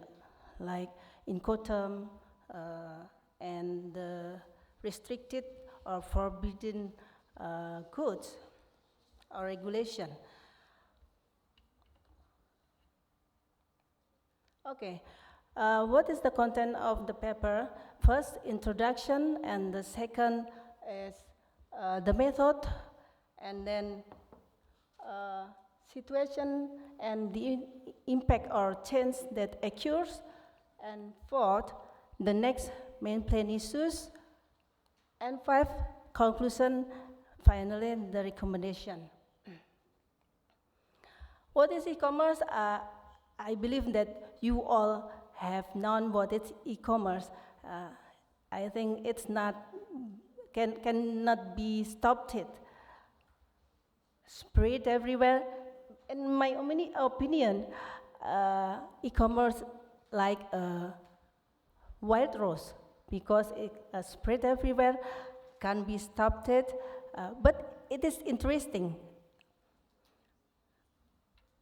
like Incoterm and the restricted or forbidden goods or regulation. Okay, what is the content of the paper? First, introduction, and the second is the method, and then situation and the impact or change that occurs, and fourth, the next main plan issues, and five, conclusion, finally, the recommendation. What is e-commerce? I believe that you all have known what is e-commerce. I think it's cannot be stopped it. Spread everywhere. In my opinion, e-commerce like a wild rose because it spread everywhere, can be stopped it, but it is interesting.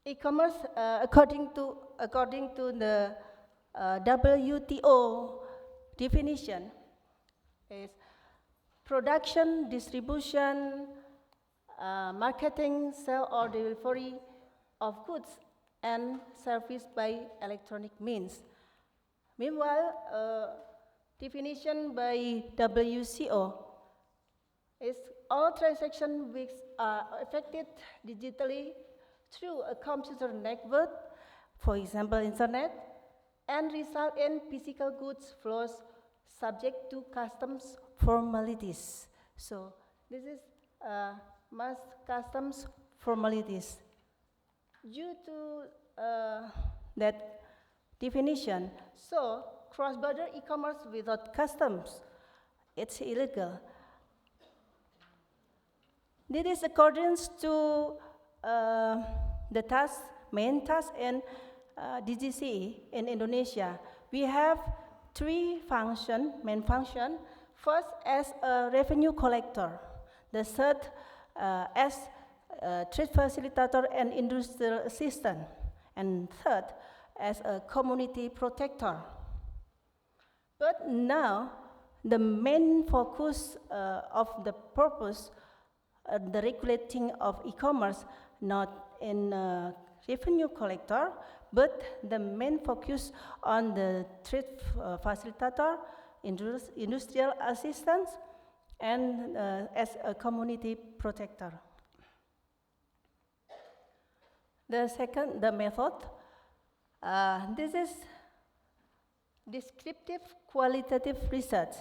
E-commerce, according to the WTO definition, is production, distribution, marketing, sale or delivery of goods and service by electronic means. Meanwhile, definition by WCO is all transactions which are effected digitally through a computer network, for example, internet, and result in physical goods flows subject to customs formalities. So this is mass customs formalities. Due to that definition, so cross-border e-commerce without customs, it's illegal. This is according to the main task in DGCE in Indonesia. We have three main functions. First, as a revenue collector. The third, as a trade facilitator and industrial assistant. And third, as a community protector. But now, the main focus of the purpose, the regulating of e-commerce, not in revenue collector, but the main focus on the trade facilitator, industrial assistance, and as a community protector. The second, the method, this is descriptive qualitative research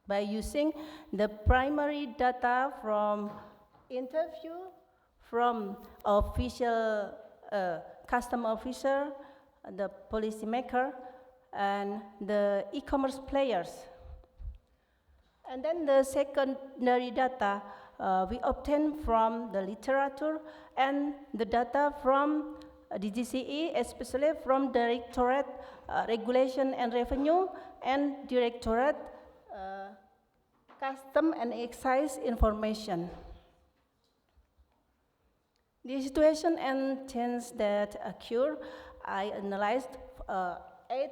by using the primary data from interview from official custom officer, the policymaker, and the e-commerce players. And then the secondary data we obtain from the literature and the data from DGCE, especially from Directorate Regulation and Revenue and Directorate Custom and Excise Information. The situation and change that occur, I analyzed 8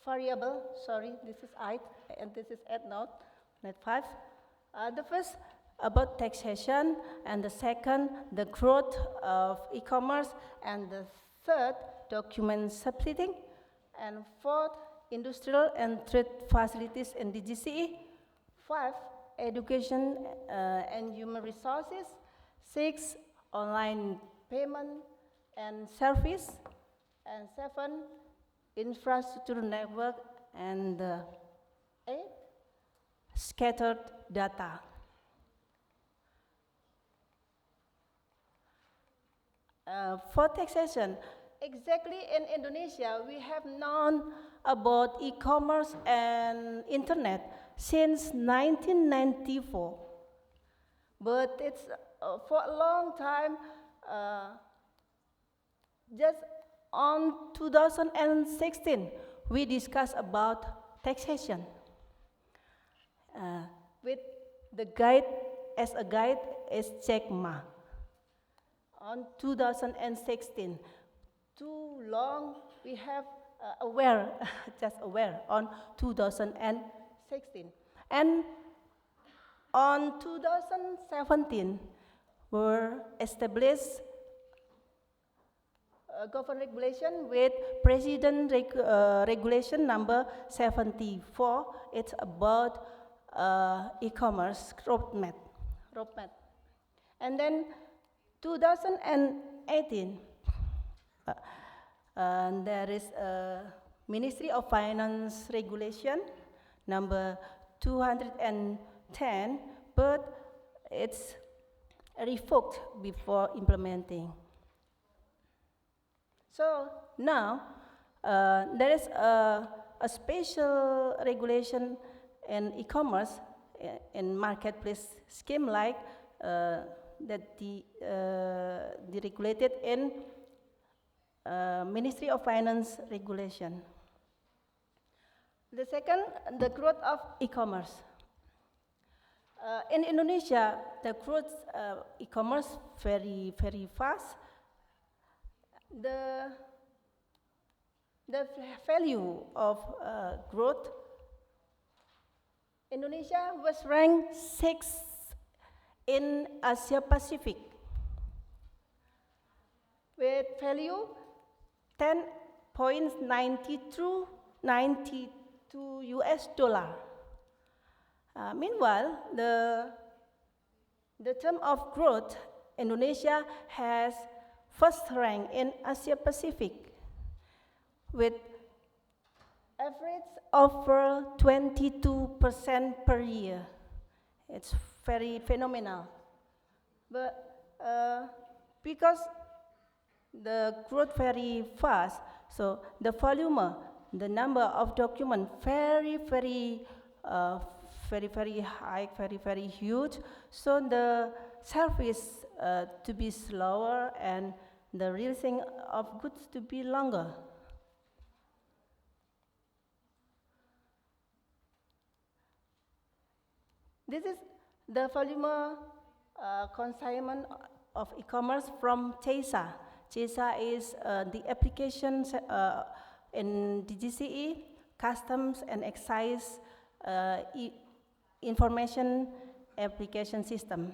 variables. Sorry, this is 8, and this is 8 not 5. The first about taxation, and the second, the growth of e-commerce, and the third, document subletting, and fourth, industrial and trade facilities in DGCE. 5, education and human resources. 6, online payment and service, and 7, infrastructure network, and 8, scattered data. For taxation, exactly in Indonesia, we have known about e-commerce and internet since 1994, but it's for a long time, just on 2016, we discussed about taxation. With the guide, as a guide, is JECMA. On 2016, too long, we have aware, just aware on 2016. And on 2017, were established government regulation with President Regulation number 74. It's about e-commerce roadmap. And then 2018, there is a Ministry of Finance regulation number 210, but it's revoked before implementing. So now there is a special regulation in e-commerce in marketplace scheme like that the regulated in Ministry of Finance regulation. The second, the growth of e-commerce. In Indonesia, the growth e-commerce very fast. The value of growth, Indonesia was ranked 6th in Asia Pacific with value 10.92 US dollar. Meanwhile, the term of growth, Indonesia has first rank in Asia Pacific with average over 22% per year. It's very phenomenal. But because the growth very fast, so the volume, the number of documents very high, very huge. So the service to be slower and the releasing of goods to be longer. This is the volume consignment of e-commerce from CESA. CESA is the applications in DGCE, Customs and Excise Information Application System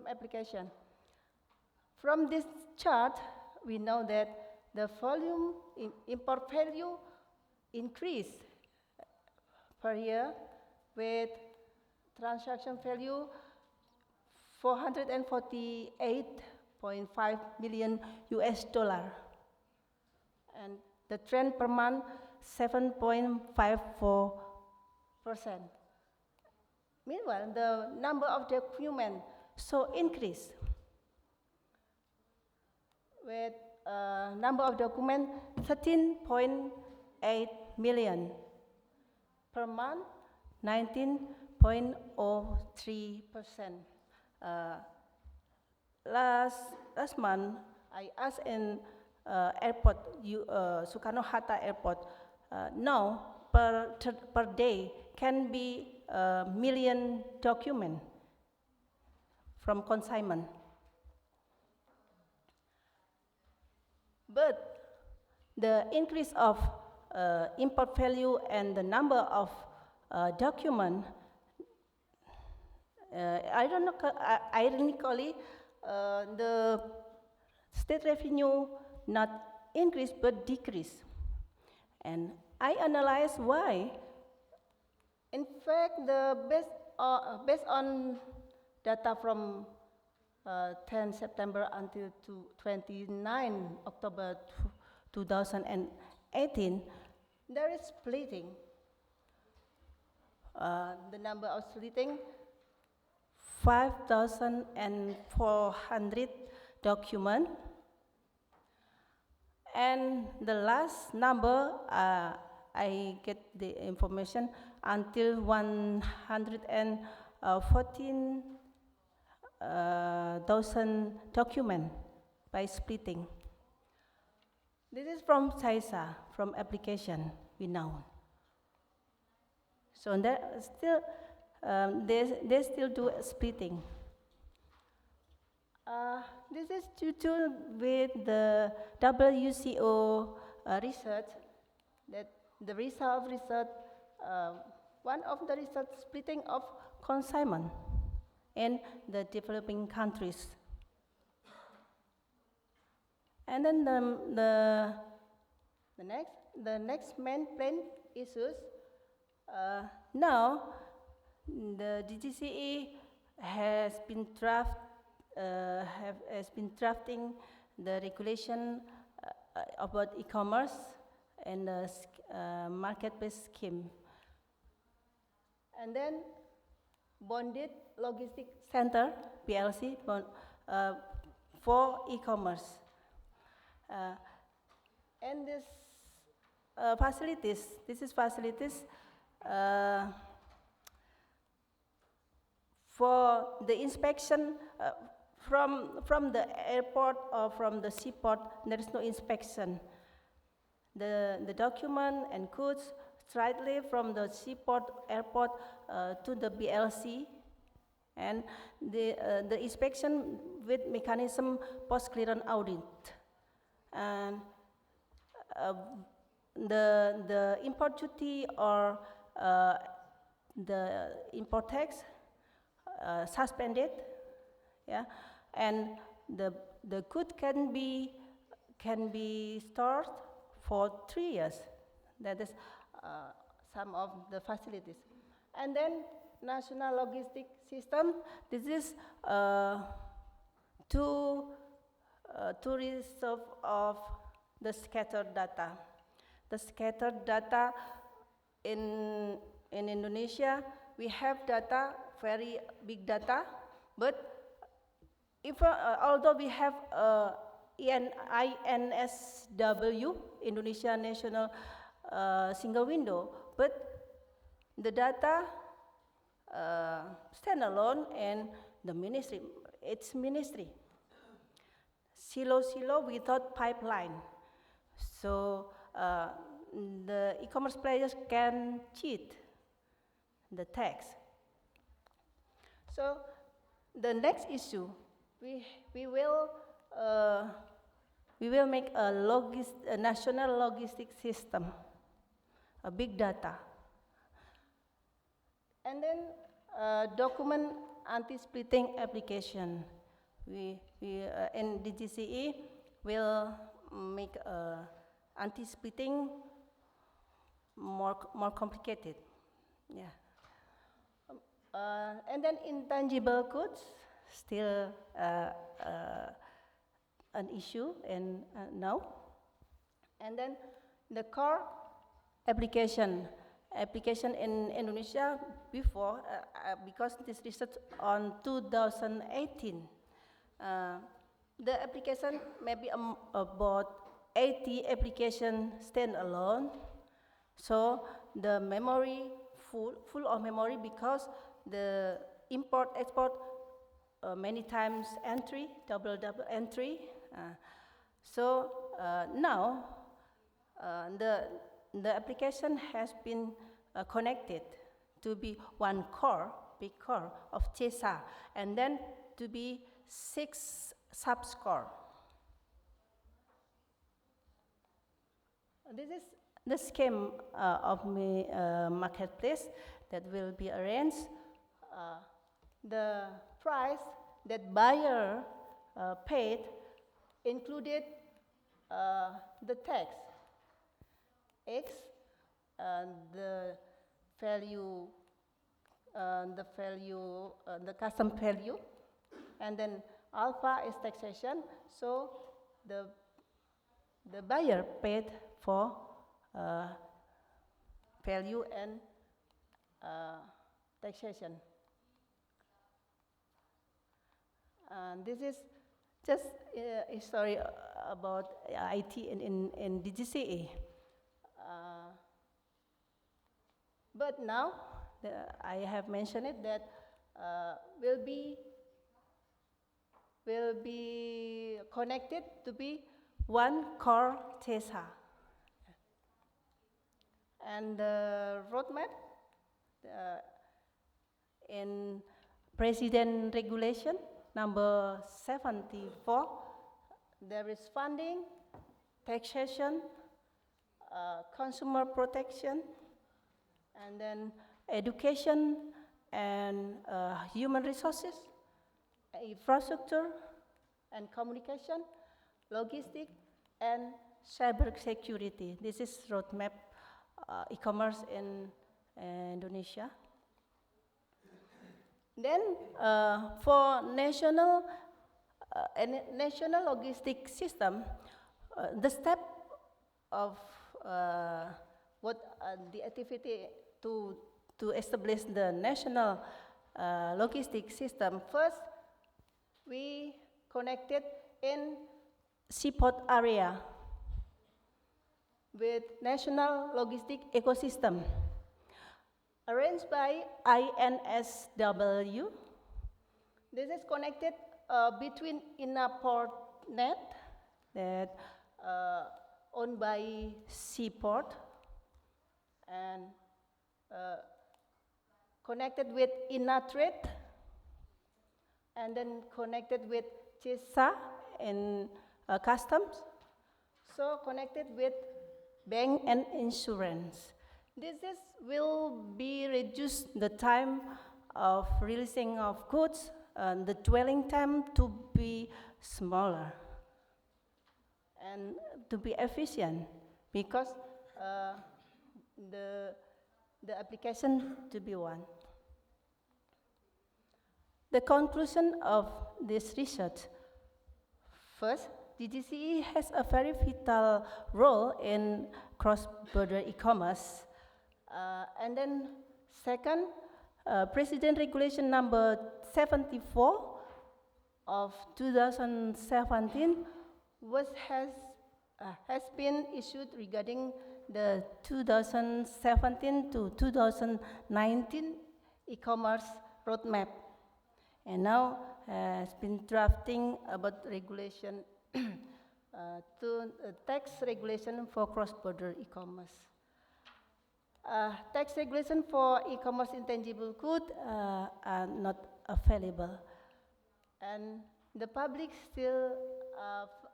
application. From this chart, we know that the volume in import value increased per year with transaction value 448.5 million US dollar, and the trend per month 7.54%. Meanwhile, the number of documents so increase with number of documents 13.8 million per month, 19.03%. Last month, I asked in airport, Soekarno-Hatta Airport, now per day can be a million documents from consignment. But the increase of import value and the number of documents, ironically, the state revenue not increase but decrease. And I analyze why. In fact, based on data from 10 September until 29 October 2018, there is splitting. The number of splitting, 5,400 documents. And the last number, I get the information until 114,000 documents by splitting. This is from CISA, from application we know. So they still do splitting. This is due to with the WCO research, that the result of research, one of the research splitting of consignment in the developing countries. And then the next main plan issues. Now, the DGCE has been drafting the regulation about e-commerce and the marketplace scheme. And then bonded logistic center (BLC) for e-commerce. And this facilities for the inspection from the airport or from the seaport. There is no inspection. The document and goods straightly from the seaport airport to the BLC, and the inspection with mechanism post-clearance audit. And the import duty or the import tax suspended, yeah, and the good can be stored for 3 years. That is some of the facilities. And then national logistic system. This is to resolve of the scattered data. The scattered data in Indonesia, we have data, very big data, but if although we have INSW, Indonesia National Single Window, but the data stand alone, and the ministry, it's ministry. Silo without pipeline. So the e-commerce players can cheat the tax. So the next issue, we will make a national logistic system, a big data. And then document anti-splitting application. We in DGCE will make anti-splitting more complicated. Yeah. And then intangible goods, still an issue and now. And then the core application in Indonesia before, because this research on 2018, the application maybe about 80 application standalone. So the memory full of memory because the import export many times entry, double entry. So now the application has been connected to be one core, big core of CESA, and then to be 6 sub-core. This is the scheme of marketplace that will be arranged. The price that buyer paid included the tax, X, the value, the custom value, and then alpha is taxation. So the buyer paid for value and taxation. And this is just a story about IT in DGCE. But now, I have mentioned it that will be connected to be one core CESA. And the roadmap in President regulation number 74, there is funding, taxation, consumer protection, and then education and human resources, infrastructure and communication, logistics, and cyber security. This is roadmap e-commerce in Indonesia. Then for national logistic system, the step of the activity to establish the national logistic system. First, we connected in seaport area with national logistic ecosystem arranged by INSW. This is connected between Inaport Net that owned by Seaport and connected with Inatrade and then connected with CISA in customs. So connected with bank and insurance. Will be reduce the time of releasing of goods and the dwelling time to be smaller and to be efficient because the application to be one. The conclusion of this research. First, DGCE has a very vital role in cross-border e-commerce. And then second, President Regulation number 74 of 2017 has been issued regarding the 2017 to 2019 e-commerce roadmap. And now has been drafting about regulation tax regulation for cross-border e-commerce. Tax regulation for e-commerce intangible goods are not available. And the public still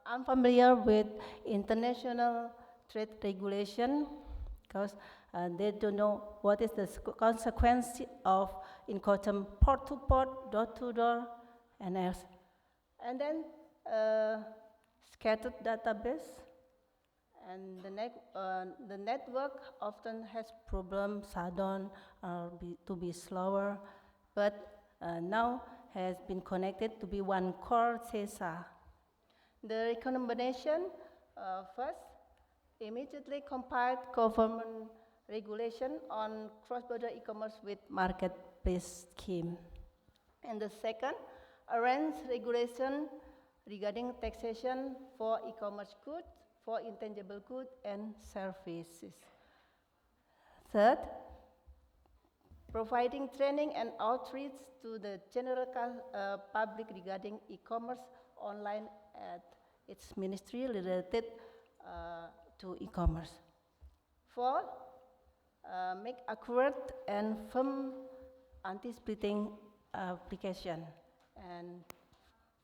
unfamiliar with international trade regulation because they don't know what is the consequence of Incoterm port-to-port, door-to-door, and else. And then scattered database, and the network often has problems, shutdown, to be slower, but now has been connected to be one core CESA. The recommendation, first, immediately compiled government regulation on cross-border e-commerce with market-based scheme. And the second, arrange regulation regarding taxation for e-commerce goods, for intangible goods and services. Third, providing training and outreach to the general public regarding e-commerce online at its ministry related to e-commerce. Fourth, make accurate and firm anti-splitting application. And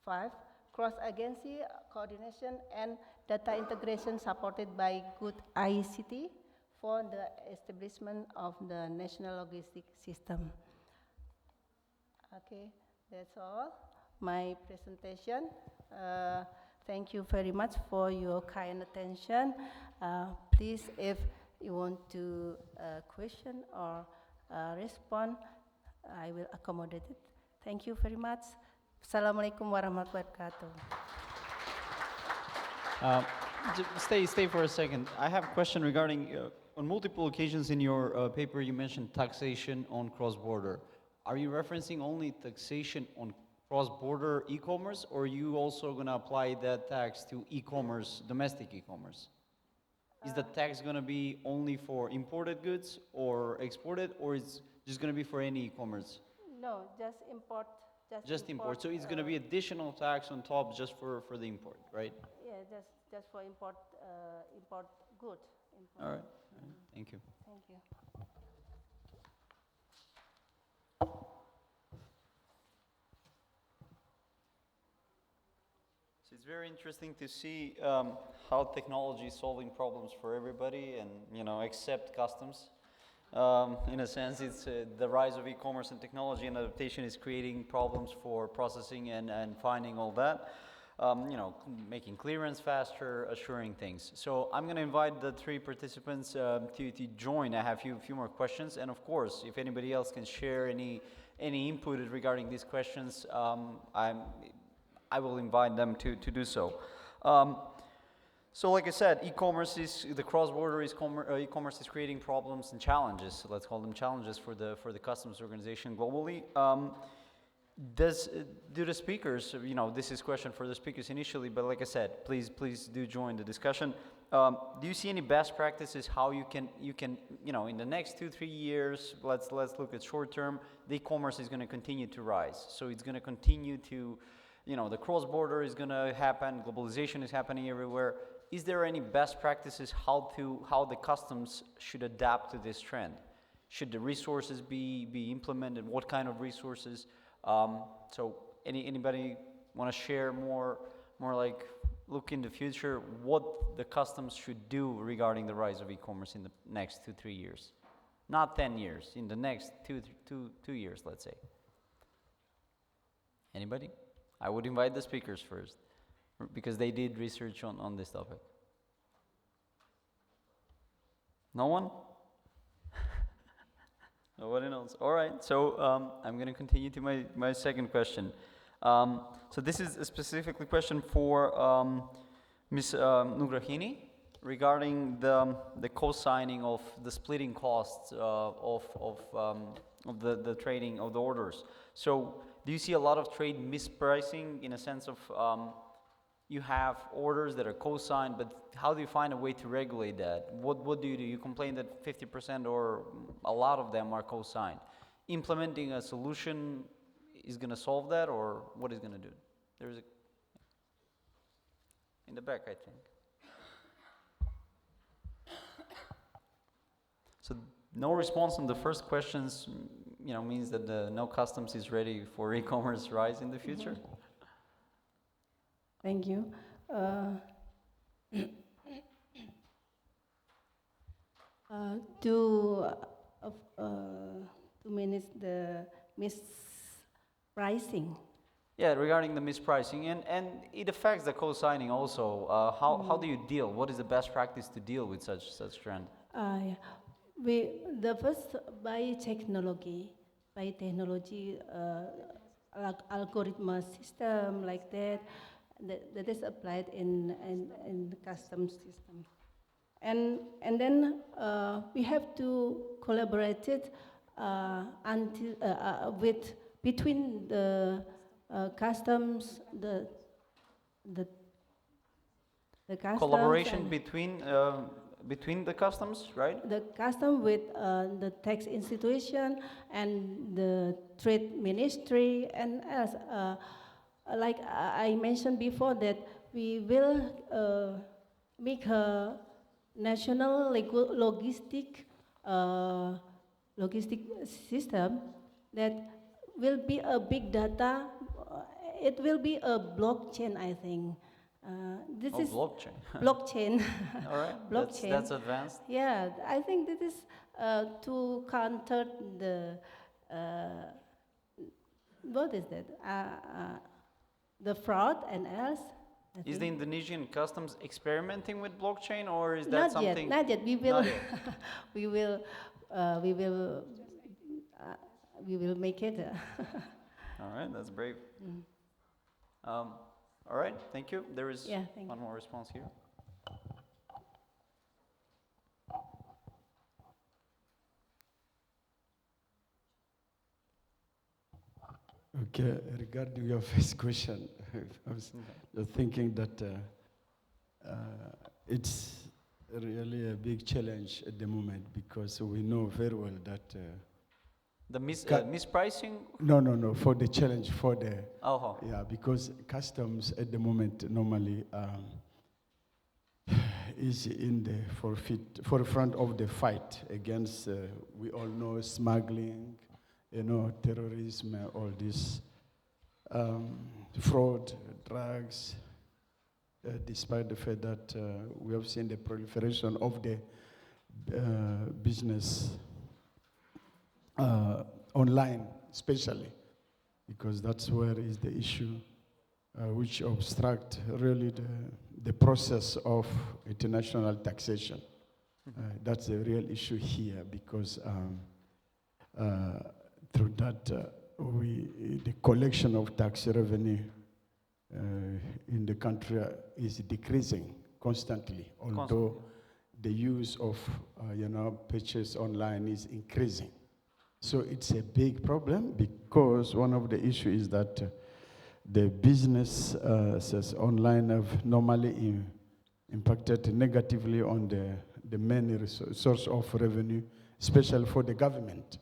five, cross-agency coordination and data integration supported by good ICT for the establishment of the national logistic system. Okay, that's all my presentation. Thank you very much for your kind attention. Please, if you want to question or respond, I will accommodate it. Thank you very much. Assalamualaikum warahmatullahi wabarakatuh. Stay for a second. I have a question regarding, on multiple occasions in your paper you mentioned taxation on cross-border. Are you referencing only taxation on cross-border e-commerce, or are you also going to apply that tax to e-commerce, domestic e-commerce? Is the tax going to be only for imported goods or exported, or is just going to be for any e-commerce? No, just import. Just import. So it's going to be additional tax on top just for the import, right? Yeah, just for import goods. All right. Thank you. Thank you. It's very interesting to see how technology is solving problems for everybody, and except customs. In a sense, it's the rise of e-commerce and technology and adaptation is creating problems for processing and finding all that. Making clearance faster, assuring things. So I'm going to invite the three participants to join. I have a few more questions, and of course, if anybody else can share any input regarding these questions, I will invite them to do so. So like I said, the cross-border e-commerce is creating problems and challenges. Let's call them challenges for the customs organization globally. Do the speakers, this is a question for the speakers initially, but like I said, please do join the discussion. Do you see any best practices how you can in the next 2-3 years, let's look at short term, the e-commerce is going to continue to rise. So it's going to continue to, the cross-border is going to happen, globalization is happening everywhere. Is there any best practices how the customs should adapt to this trend? Should the resources be implemented? What kind of resources? So anybody want to share more like look in the future what the customs should do regarding the rise of e-commerce in the next 2-3 years? Not 10 years, in the next 2 years, let's say. Anybody? I would invite the speakers first because they did research on this topic. No one? Nobody knows. All right, so I'm going to continue to my second question. So this is a specifically question for Ms. Nugrahini regarding the co-signing of the splitting costs of the trading of the orders. So do you see a lot of trade mispricing in a sense of you have orders that are co-signed, but how do you find a way to regulate that? What do? You complain that 50% or a lot of them are co-signed. Implementing a solution is going to solve that, or what is going to do? There's in the back, I think. So no response on the first questions, means that no customs is ready for e-commerce rise in the future. Thank you. To manage the mispricing. Yeah, regarding the mispricing, and it affects the co-signing also. How do you deal? What is the best practice to deal with such trend? Yeah. The first by technology, algorithm system like that is applied in the customs system, and then we have to collaborate it between the customs the customs collaboration between the customs, right? The custom with the tax institution and the trade ministry and else. Like I mentioned before, that we will make a national logistic system that will be a big data. It will be a blockchain, I think. This is blockchain. Blockchain. All right, Blockchain. That's advanced. Yeah, I think this is to counter what is that? The fraud and else. Is the Indonesian customs experimenting with blockchain, or is that not something? Not yet. We will. Not yet. We will make it. All right, that's brave. All right, thank you. There is one more response here. Okay, regarding your first question, I was thinking that it's really a big challenge at the moment because we know very well that the mispricing? No, for the challenge, for the... Oh. Yeah, because customs at the moment normally is in the forefront of the fight against, we all know, smuggling, terrorism, all this, fraud, drugs, despite the fact that we have seen the proliferation of the business online, especially, because that's where is the issue which obstruct really the process of international taxation. That's the real issue here, because through that, the collection of tax revenue in the country is decreasing constantly, although the use of purchase online is increasing. So it's a big problem, because one of the issues is that the businesses online have normally impacted negatively on the main source of revenue, especially for the government.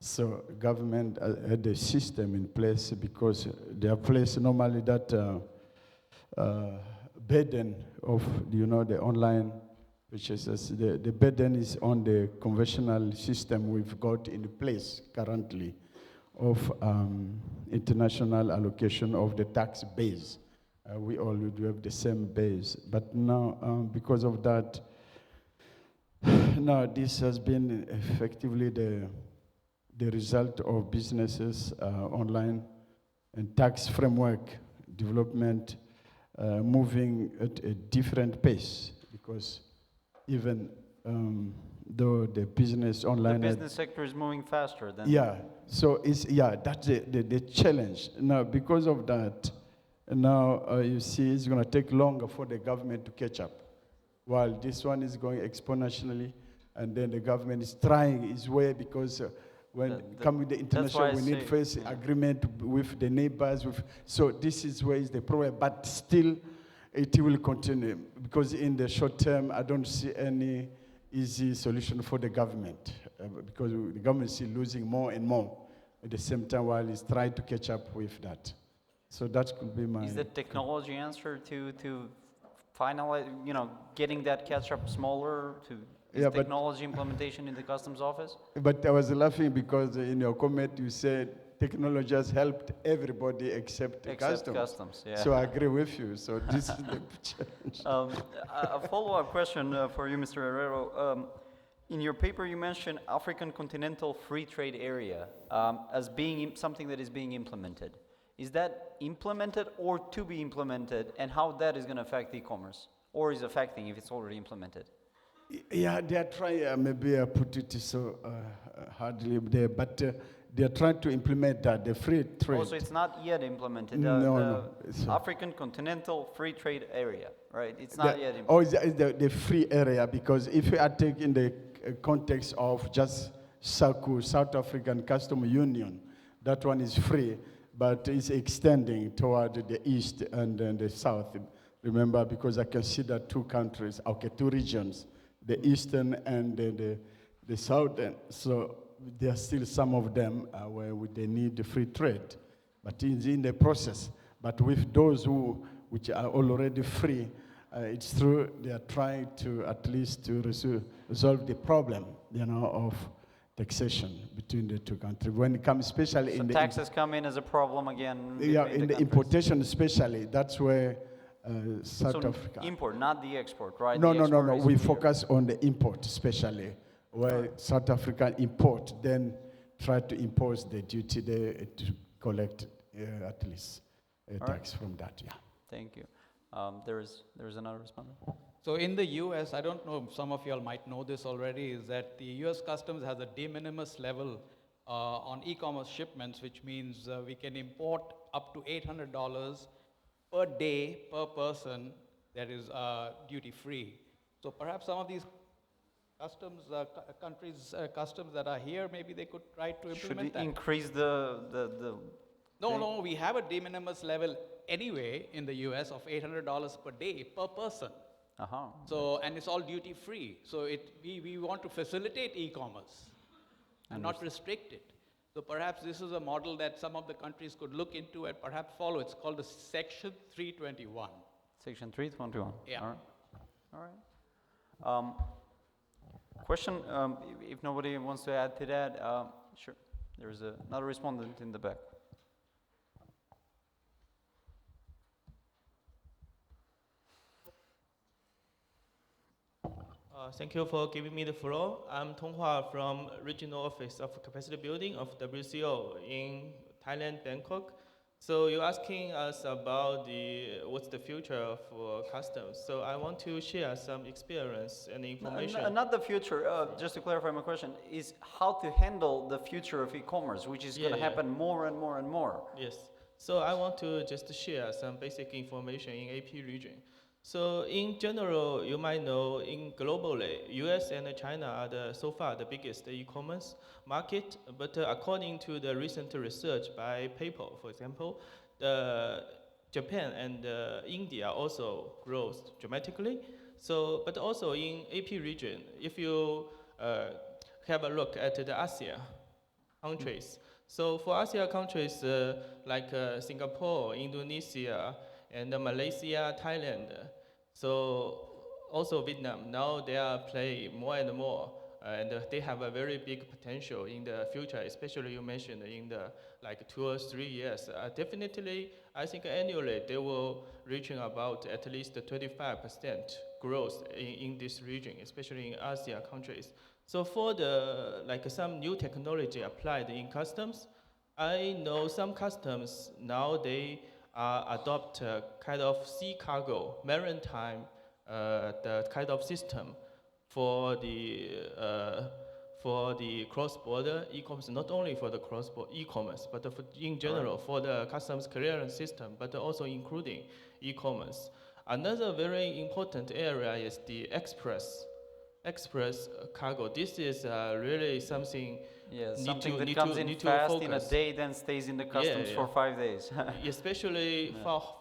So government had a system in place, because they are placed normally that burden of the online purchases. The burden is on the conventional system we've got in place currently of international allocation of the tax base. We all do have the same base, but now because of that, now this has been effectively the result of businesses online and tax framework development moving at a different pace, because even though the business online... The business sector is moving faster than... Yeah, so that's the challenge. Now, because of that, now you see it's going to take longer for the government to catch up, while this one is going exponentially, and then the government is trying its way, because when come with the international, we need first agreement with the neighbors. So this is where is the problem, but still it will continue, because in the short term, I don't see any easy solution for the government, because the government is losing more and more at the same time while it's trying to catch up with that. So that could be my... Is the technology answer to finalize, getting that catch-up smaller to... technology implementation in the customs office? But I was laughing because in your comment you said technology has helped everybody except customs. Yeah. So I agree with you. So this is the challenge. A follow-up question for you, Mr. Herrero. In your paper, you mentioned African Continental Free Trade Area as being something that is being implemented. Is that implemented or to be implemented, and how that is going to affect e-commerce, or is affecting if it's already implemented? Yeah, they are trying, maybe I put it so hardly there, but they are trying to implement that, the free trade. Also, it's not yet implemented. No. African Continental Free Trade Area, right? It's not yet implemented. Oh, it's the free area, because if we are taking the context of just SACU, South African Customs Union, that one is free, but it's extending toward the east and then the south. Remember, because I consider two countries, okay, two regions, the eastern and the southern. So there are still some of them where they need the free trade, but it's in the process. But with those which are already free, it's true they are trying to at least to resolve the problem, of taxation between the two countries. When it comes, especially in the taxes come in as a problem again. Yeah, in the importation especially, that's where. South Africa. Import, not the export, right? No. We focus on the import, especially where South Africa import, then try to impose the duty there to collect at least a tax from that. Yeah. Thank you. There's another respondent. So in the U.S., I don't know, some of you all might know this already, is that the U.S. Customs has a de minimis level on e-commerce shipments, which means we can import up to $800 per day, per person, that is duty-free. So perhaps some of these customs, customs that are here, maybe they could try to implement that. Should increase the No, we have a de minimis level anyway in the US of $800 per day, per person. So, and it's all duty-free. So we want to facilitate e-commerce and not restrict it. So perhaps this is a model that some of the countries could look into and perhaps follow. It's called the Section 321. Section 321. Yeah. All right. Question, if nobody wants to add to that, sure. There's another respondent in the back. Thank you for giving me the floor. I'm Tong Hua from Regional Office of Capacity Building of WCO in Thailand, Bangkok. So you're asking us about what's the future for customs. So I want to share some experience and information. Not the future, just to clarify my question, is how to handle the future of e-commerce, which is going to Yeah. happen more and more and more. Yes. So I want to just share some basic information in AP region. So in general, you might know in globally, US and China are so far the biggest e-commerce market. But according to the recent research by PayPal, for example, Japan and India also grows dramatically. So, but also in AP region, if you have a look at the Asia countries. So for ASEAN countries like Singapore, Indonesia, and Malaysia, Thailand, so also Vietnam, now they are playing more and more, and they have a very big potential in the future, especially you mentioned in the like 2 or 3 years. Definitely, I think annually they will reaching about at least 25% growth in this region, especially in ASEAN countries. So for the like some new technology applied in customs, I know some customs now they adopt kind of sea cargo, maritime, the kind of system for the cross-border e-commerce, not only for the cross-border e-commerce, but in general for the customs clearance system, but also including e-commerce. Another very important area is the express cargo. This is really something Yeah, need something to, that need comes to, in need fast to in a focus. day, then stays in the customs Yeah, for 5 days. Especially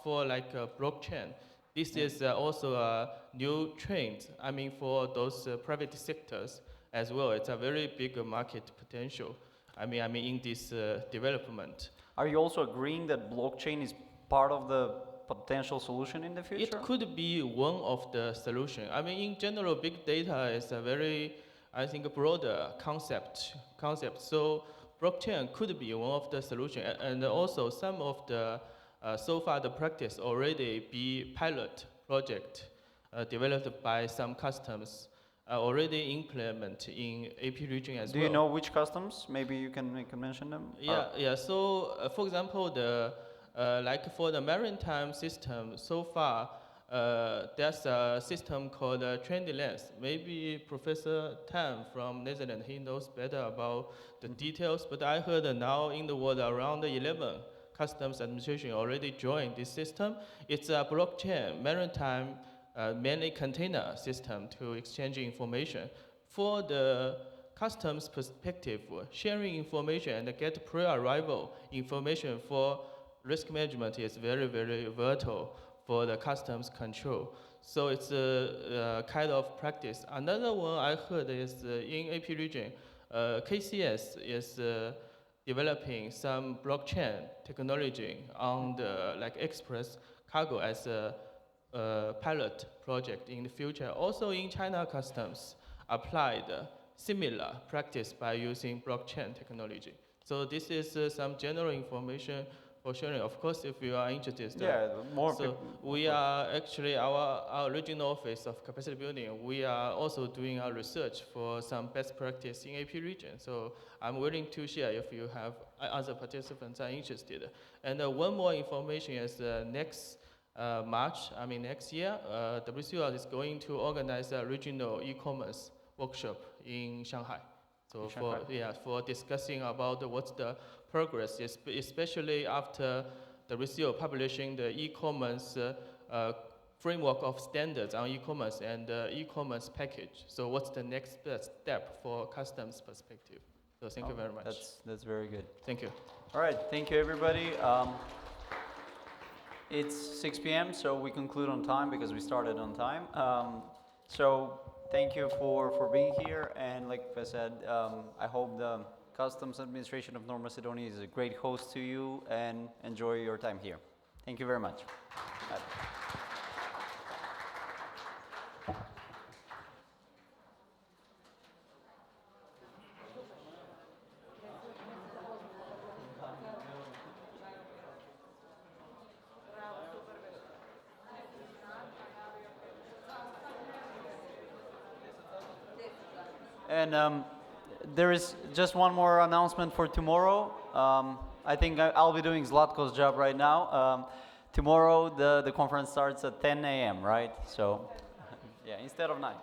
for like blockchain. This is also a new trend. I mean, for those private sectors as well, it's a very big market potential. I mean, in this development. Are you also agreeing that blockchain is part of the potential solution in the future? It could be one of the solution. I mean, in general, big data is a very, I think, broader concept. So blockchain could be one of the solution, and also some of the so far the practice already be pilot project developed by some customs already implement in AP region as Do well. you know which customs? Maybe you can mention them. Yeah. So, for example, like for the maritime system, so far there's a system called Trendy Lens. Maybe Professor Tan from Netherlands, he knows better about the details. But I heard now in the world around 11 customs administration already joined this system. It's a blockchain maritime mainly container system to exchange information. For the customs perspective, sharing information and get pre-arrival information for risk management is very, very vital for the customs control. So it's a kind of practice. Another one I heard is in AP region, KCS is developing some blockchain technology on the like express cargo as a pilot project in the future. Also in China customs applied similar practice by using blockchain technology. So this is some general information for sharing. Of course, if you are interested. Yeah, more So we are actually, our regional office of capacity building, we are also doing our research for some best practice in AP region. So I'm willing to share if you have other participants are interested. And one more information is next March, next year, WCO is going to organize a regional e-commerce workshop in Shanghai. So for discussing about what's the progress, especially after WCO publishing the e-commerce framework of standards on e-commerce and e-commerce package. So what's the next step for customs perspective? So thank you very much. That's very good. Thank you. All right, thank you everybody. It's 6 p.m., so we conclude on time because we started on time. So thank you for being here, and like I said, I hope the Customs Administration of North Macedonia is a great host to you, and enjoy your time here. Thank you very much. Bye. And there is just one more announcement for tomorrow. I think I'll be doing Zlatko's job right now. Tomorrow the conference starts at 10 a.m., right? So, yeah, instead of 9.